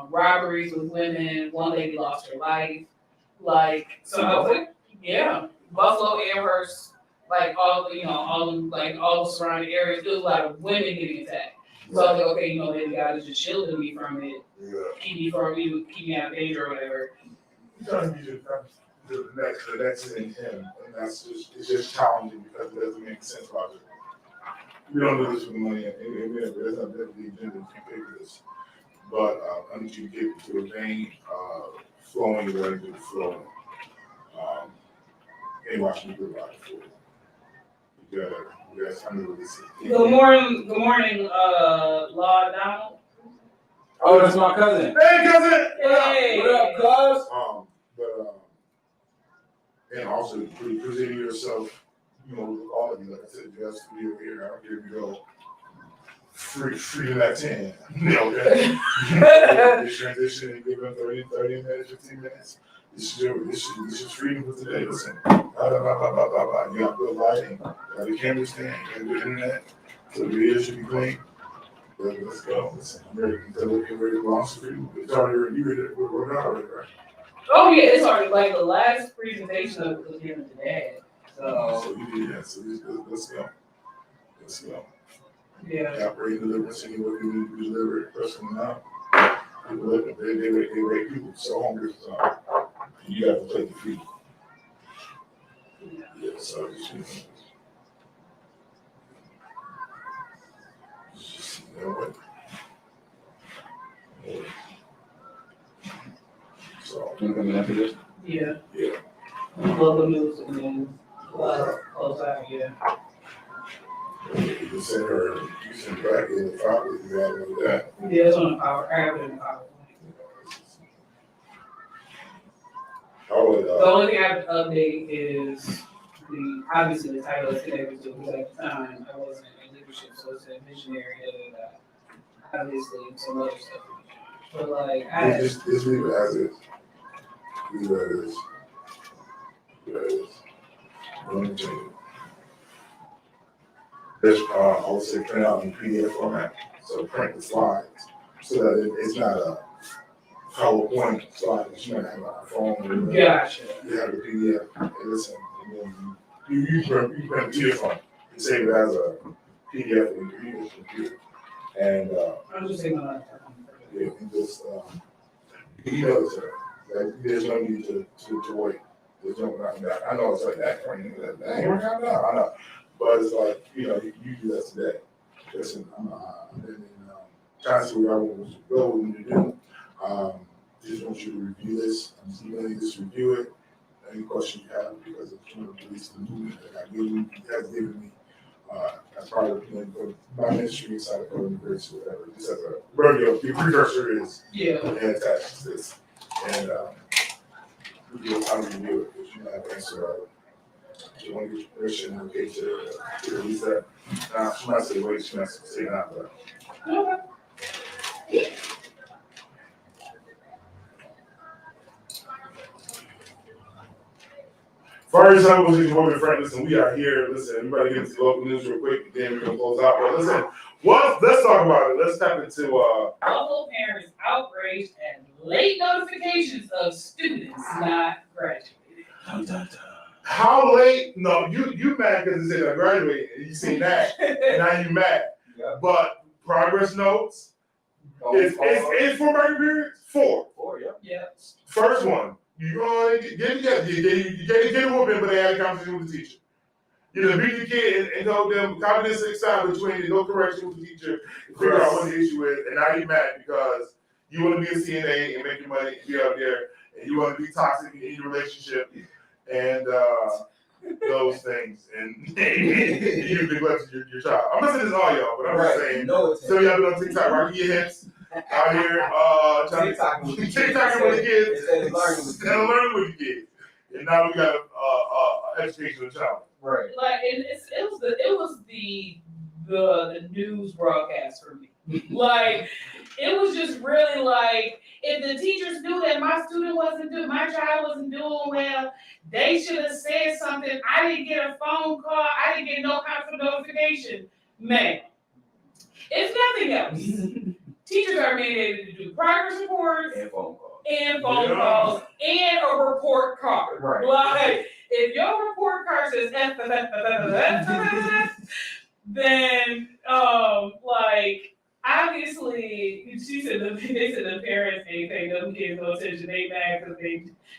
robberies with women. One lady lost her life. Like, so I was like, yeah, Buffalo, Amherst, like all the surrounding areas, there was a lot of women getting attacked. So I was like, okay, maybe God is just shielding me from it, keep me out of danger or whatever. You're trying to be the next in him, and it's just challenging because it doesn't make sense logically. We don't do this for the money, and that's not the agenda to pay for this. But I need you to get to a vein flowing the way it's flowing. And watch me do it for you. You got time to release it. Good morning, Law Donald. Oh, that's my cousin. Hey, cousin! Hey. What up, cuz? And also presenting yourself, with all of you. Like I said, you have studio here. I don't care if you go free to that 10. Okay? This transition and give them 30 minutes, 15 minutes. This is freedom for today. Listen, You got good lighting, you got the camera stand, you got the internet, so the video should be clean. Let's go. Listen, I'm ready to get ready to launch for you. It's already, you ready to work out already, right? Oh yeah, it's already like the last presentation of it was given today. So So let's go. Let's go. yeah. Operate deliverance anywhere we need to deliver it, personally now. People live, they wake people so hungry for something. You got to play the feed. Yeah, so just, So, Can you come in after this? Yeah. yeah. Local news and then close out, yeah. You send her, you send back in the file, you got to do that. Yeah, it's on the power. I have it in the PowerPoint. The only thing I have to update is obviously the title is connected to, because at the time I wasn't in leadership, so it's a visionary, obviously some other stuff. But like, Just leave it as is. Leave it as is. Leave it as is. Don't change it. This, I would say print out in PDF format, so print the slides, so that it's not a PowerPoint slide that you might have on your phone. Or whatever. gotcha. You have the PDF, and listen, and then you print the PDF on it, and save it as a PDF in your computer. And, I'm just saying my laptop. yeah, and just, email it to her. Like, there's no need to wait. There's no, I know it's like that, that ain't working out now, I know. But it's like, you do that today. Listen, trying to see where I want to go when you do. Just want you to review this. I'm just emailing you this, review it. Any question you have, because it's one of the least movement that has given me as part of my ministry inside of Urban University, whatever. Just as a radio, the precursor is attached to this. And review it, how to review it, because you have to answer. You want to get permission, okay, to release that. She might say wait, she might say not, but. Fire example, this is Roman Frank. Listen, we are here. Listen, everybody get into the local news real quick, then we're gonna close out. But listen, let's talk about it. Let's tap into Local parents outraged at late notifications of students not graduating. how late. No, you mad because it said I graduated and you seen that, and now you mad. Yeah. But progress notes. It's 4 marking periods? 4. 4, yeah. Yeah. First one, you gonna get a whooping, but they had a conversation with the teacher. You know, beat the kid and told them confidence side between no correction with the teacher, figure out what the issue is, and now you mad because you want to be a CNA and make your money and be out there, and you want to be toxic in your relationship and those things, and you neglect your child. I'm not saying this all y'all, but I'm just saying. No, Some of y'all been on TikTok, right? Your hips out here, TikToking with the kids, instead of learning with the kids, and now we got an educational challenge. Right. Like it was the news broadcast for me. Like it was just really like if the teachers knew that my child wasn't doing well, they should have said something. I didn't get a phone call. I didn't get no kind of notification. Man, if nothing else, teachers are mandated to do progress reports And phone calls. and a report card. Right. Like if your report card says then like obviously she said they said the parents ain't paying them kids no attention, they mad because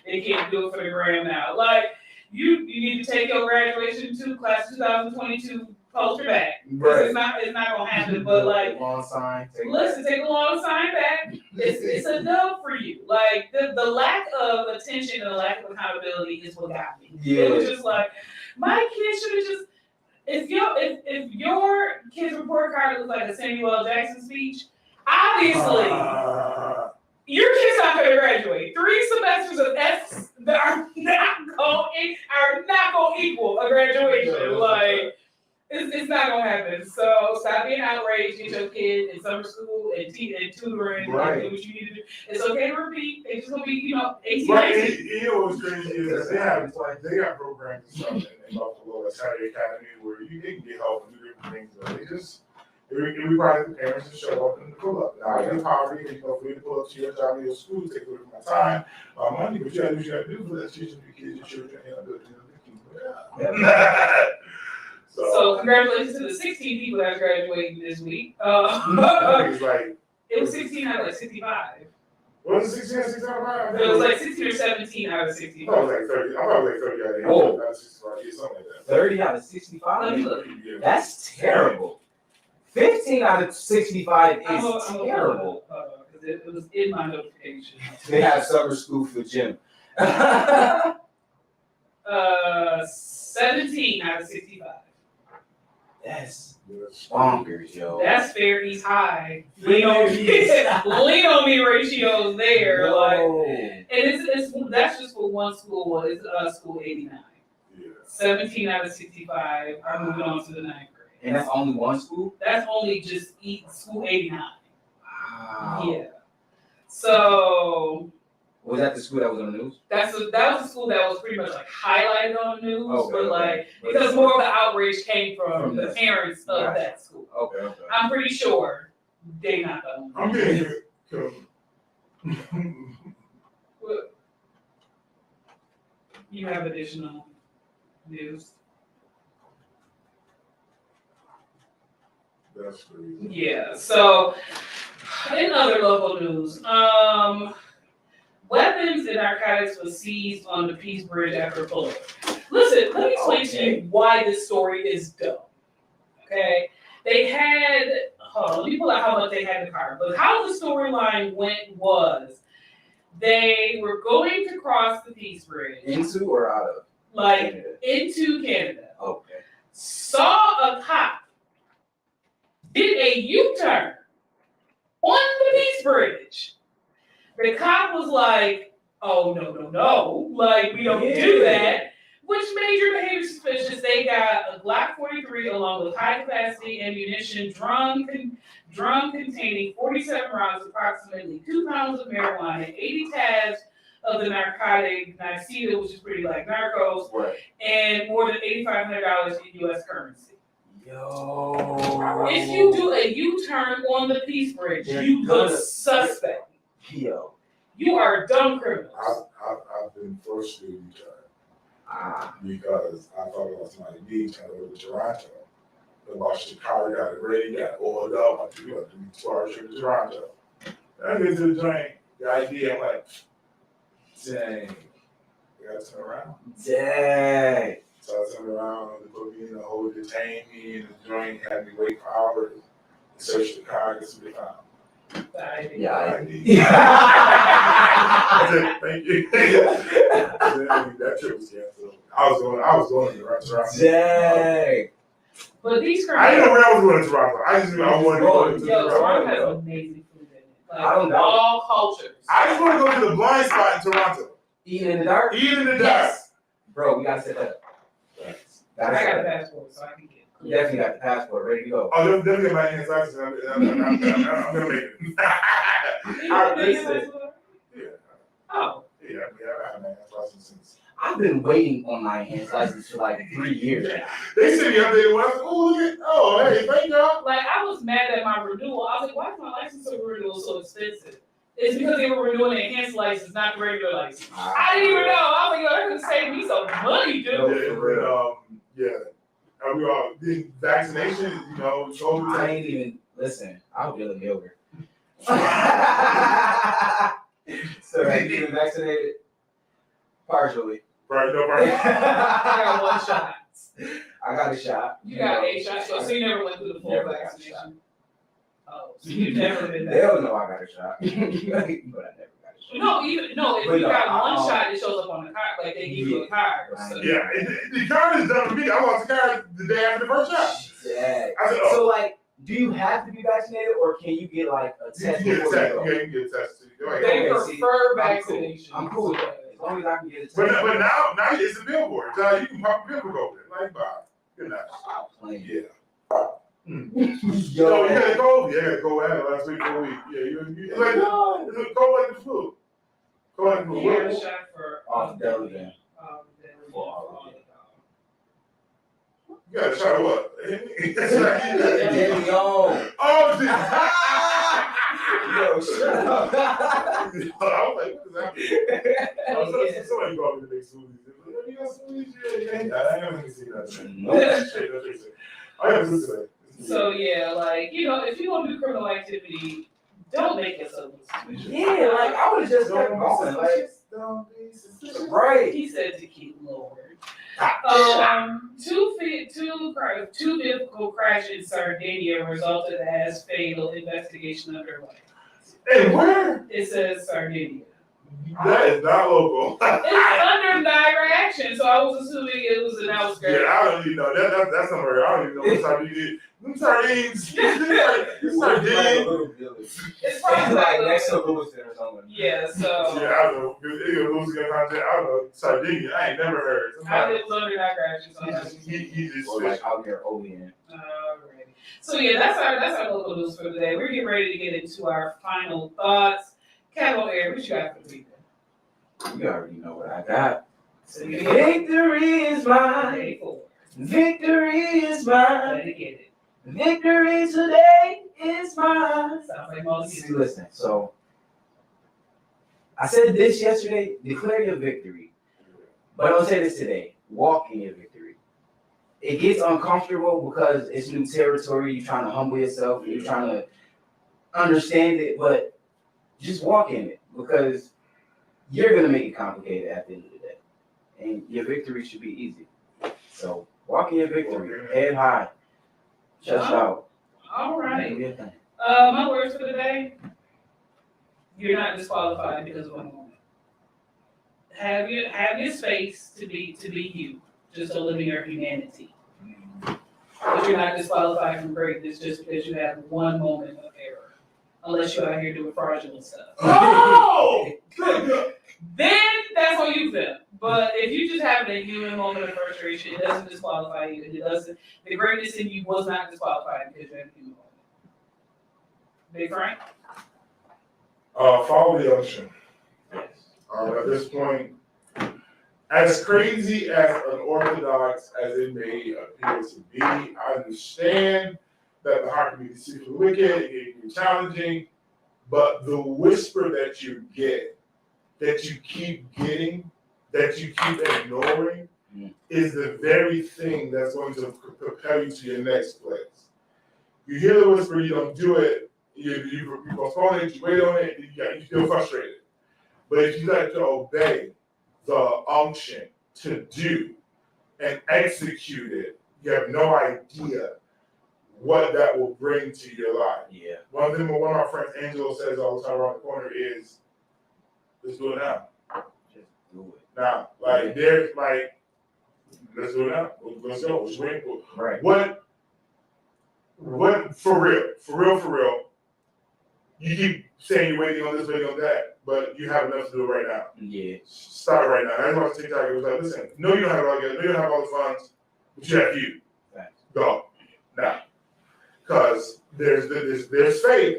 they can't do it for the gram now. Like you need to take your graduation to class 2022 poster back. Right. It's not gonna happen, but like long sign. take a long sign back. It's a no for you. Like the lack of attention and the lack of accountability is what got me. Yeah. It was just like my kids should have just if your kid's report card looks like a Samuel L. Jackson speech, obviously your kid's not going to graduate. 3 semesters of F's that are not going to equal a graduation. Like it's not going to happen. So stop being outraged. Get your kid in summer school and tutoring and do what you need to do. It's okay to repeat. It's just going to be 18. Right. You know what's crazy is that they got programs and stuff in Buffalo, like Saturday Academy, where you can get help and do different things. But they just it requires the parents to show up and pull up. Now, I get poverty, because for you to pull up to your job or your school, take away from my time, my money, but you gotta do what you gotta do for that teaching your kids, your children, So congratulations to the 16 people that are graduating this week. It was 16 out of like 65. Was it 16 out of 65? It was like 16 or 17 out of 65. I was like 30. I'm probably like 30 out of 65. Yeah, something like that. 30 out of 65? Let me look. Yeah. That's terrible. 15 out of 65 is terrible. Because it was in my notification. They have summer school for Jim. 17 out of 65. That's Yes. bonkers, yo. That's fair. He's high. Lean on me ratios there. Like, and it's that's just for one school. Well, it's school 89. Yeah. 17 out of 65 are moving on to the 9th grade. And that's only one school? That's only just school 89. Wow. Yeah. So Was that the school that was on the news? that was a school that was pretty much like highlighted on the news, Okay, but like okay. because more of the outrage came from the the- parents of Gotcha. that school. Okay. I'm pretty sure they not the only. I'm getting it. You have additional news? That's crazy. Yeah. So, in other local news, weapons and narcotics was seized on the Peace Bridge after a pullover. Listen, let me explain to you why this story is dumb. Okay, they had. Hold on, let me pull out how much they had in the car. But how the storyline went was, they were going to cross the Peace Bridge, Into or out of? like Canada? into Canada. Okay. Saw a cop did a U-turn on the Peace Bridge. The cop was like, oh, no, like, we don't do that, which made your behavior suspicious. They got a Glock 43 along with high-capacity ammunition, drum containing 47 rounds, approximately 2 pounds of marijuana, 80 tabs of the narcotic Niceta, which is pretty like narcos, Right. and more than $8,500 in U.S. currency. Yo. If you do a U-turn on the Peace Bridge, you the suspect. Yo. You are dumb criminals. I've been forced to return because I thought it was my need to go to Toronto. But my Chicago got it ready, got oiled up. I think we have to be 2 hours trip to Toronto. I get to the joint, the idea, I'm like, dang, we gotta turn around. Dang. So I turned around, they put me in the hole, detained me in the joint, had me wait for hours, search the car, guess what they found? Yeah. Thank you. That trip was canceled. I was going to the restaurant. Dang. But these I didn't know criminals, where I was going to Toronto. I just knew I wanted to go to yo, Toronto has Toronto. amazing food in it. I don't Like, know. all cultures. I just want to go to the blind spot in Toronto. Eating in the dark? Eat in the dark. Yes. Bro, we gotta set that up. I got a passport, so I can get You definitely got the passport ready to go. Oh, they'll get my hands license. I'm going to make it. Yeah. Oh. Yeah, I have my hands license since. I've been waiting on my hands license for like 3 years now. They sent me up there. I was like, oh, look at, oh, hey, thank y'all. Like, I was mad at my renewal. I was like, why is my license renewal so expensive? It's because they were renewing the enhanced license, not the regular license. I didn't even know. I was like, yo, that could save me some money, dude. And we all did vaccination, you know, COVID. I ain't even, listen, I'll deal with yogurt. So, have you been vaccinated? Partially. Right, no problem. I got 1 shot. I got a shot. You got 8 shots, so you never went through the full Never got a vaccination. Oh, so you've never been They there. don't know I got a shot. But I never got a shot. If But you no, got 1 shot, it shows up on the card, like they give you a card. So. Yeah, the card is done for me. I lost the card the day after the first shot. Yeah. I said, oh. So, like, do you have to be vaccinated or can you get, like, a You test can get a before test. you go? Yeah, you can get a test. They Okay, see, prefer I'm vaccination. I'm cool with that. As long as I can get a test. But now it's a billboard. So you can pop a billboard over there. Like, bye. Good night. Stop playing. Yeah. Yo, You gotta go. Yeah, I gotta go out last week for a week. Yeah, it's like go like the flu. Go like the flu. You got a shot for Fidelity. You got a shot of what? Damn, yo. Oh, Yo, shut up. I was like, what is happening? Somebody called me the big smoothies. You got smoothies? Yeah. I ain't gonna see that. Nope. I got food today. So yeah, like, you know, if you want to do criminal activity, don't make yourself look suspicious. Yeah, like, I would have just kept going. Like, Don't be suspicious. right. He said to keep lower. Two vehicle crash in Sardinia resulted as fatal investigation underway. Hey, where? It says Sardinia. That is not local. It's under Niagara Action, so I was assuming it was an outskirt. Yeah, I don't even know. That's somewhere. I don't even know what sardines. Them sardines. Sardines. It's probably like like next to Lewiston or something. yeah, so Yeah, I don't know. It was losing content. I don't know. Sardinia. I ain't never heard. I was under Niagara Action, so He just Or like out near Olean. alrighty. So yeah, that's our local news for today. We're getting ready to get into our final thoughts. Camo Air, what you got for the people? You already know what I got. So you Victory is mine. Victory is mine. Let it get it. Victory today is mine. Sounds like Molly. See, listen, so I said this yesterday, declare your victory. But I'll say this today, walk in your victory. It gets uncomfortable because it's new territory, you're trying to humble yourself, you're trying to understand it, but just walk in it because you're going to make it complicated at the end of the day. And your victory should be easy. So walk in your victory, head high, chest out. All right. Do your thing. My words for the day. You're not disqualified because of one moment. Have your space to be you. Just to live in your humanity. But you're not disqualified from greatness just because you have one moment of error. Unless you're out here doing fraudulent stuff. Oh! Then that's on you then. But if you just have a human moment of frustration, it doesn't disqualify you. It doesn't. The greatness in you was not disqualified because you had a human moment. Big Frank? Follow the ocean. Yes. At this point, as crazy as unorthodox as it may appear to be, I understand that the heart can be deceitful wicked, it can be challenging, but the whisper that you get, that you keep getting, that you keep ignoring, is the very thing that's going to propel you to your next place. You hear the whisper, you don't do it, you postpone it, you wait on it, you feel frustrated. But if you like to obey the unction to do and execute it, you have no idea what that will bring to your life. Yeah. One thing one of our friends, Angelo, says all the time around the corner is, let's do it now. Just do it. Now, like, there's like, let's do it now. Let's go. Let's wait. Right. What, for real, you keep saying you're waiting on this, waiting on that, but you have enough to do right now. Yeah. Start right now. That's why TikTok was like, listen, no, you don't have it all together. No, you don't have all the funds, but you have you. Right. Go. Now. Because there's faith,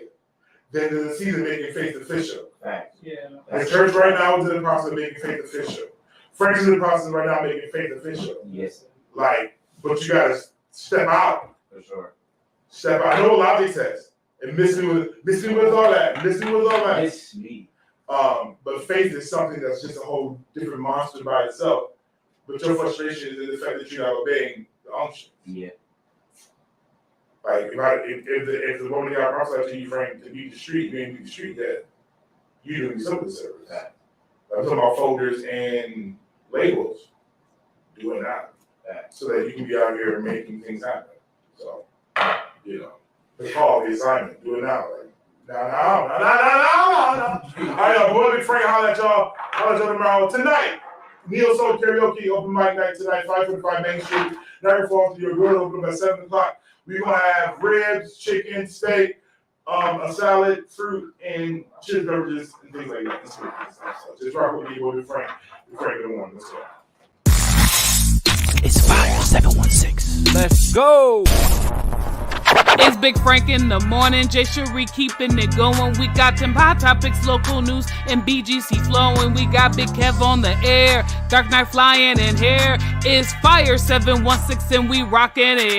then there's a season making faith official. Right. Yeah. The church right now is in the process of making faith official. Friends is in the process right now of making faith official. Yes. Like, but you gotta step out. For sure. Step out. I know what Logic says. And miss me with all that. Miss me. But faith is something that's just a whole different monster by itself. But your frustration is in the fact that you're not obeying the unction. Yeah. Like if the woman got prophesied to you, Frank, to beat the street, you ain't beat the street dead. You doing something service. Right. I'm talking about folders and labels. Do it now. Right. So that you can be out here making things happen. So, the call, the assignment, do it now. Like, no. I know, boy, Big Frank, holla at y'all tomorrow. Tonight, Neo Soul Karaoke, open mic night tonight, 545 Main Street. Niagara Falls, New York. We're open up at 7 o'clock. We're going to have ribs, chicken, steak, a salad, fruit, and chilled beverages, and things like that. So just rock with me, boy, Big Frank. Big Frank in the morning. Let's go. It's Fire 716. Let's go. It's Big Frank in the morning, Jay Cherie keeping it going. We got them hot topics, local news, and BGC flowing. We got Big Kev on the air, Dark Knight flying in here. It's Fire 716 and we rocking it.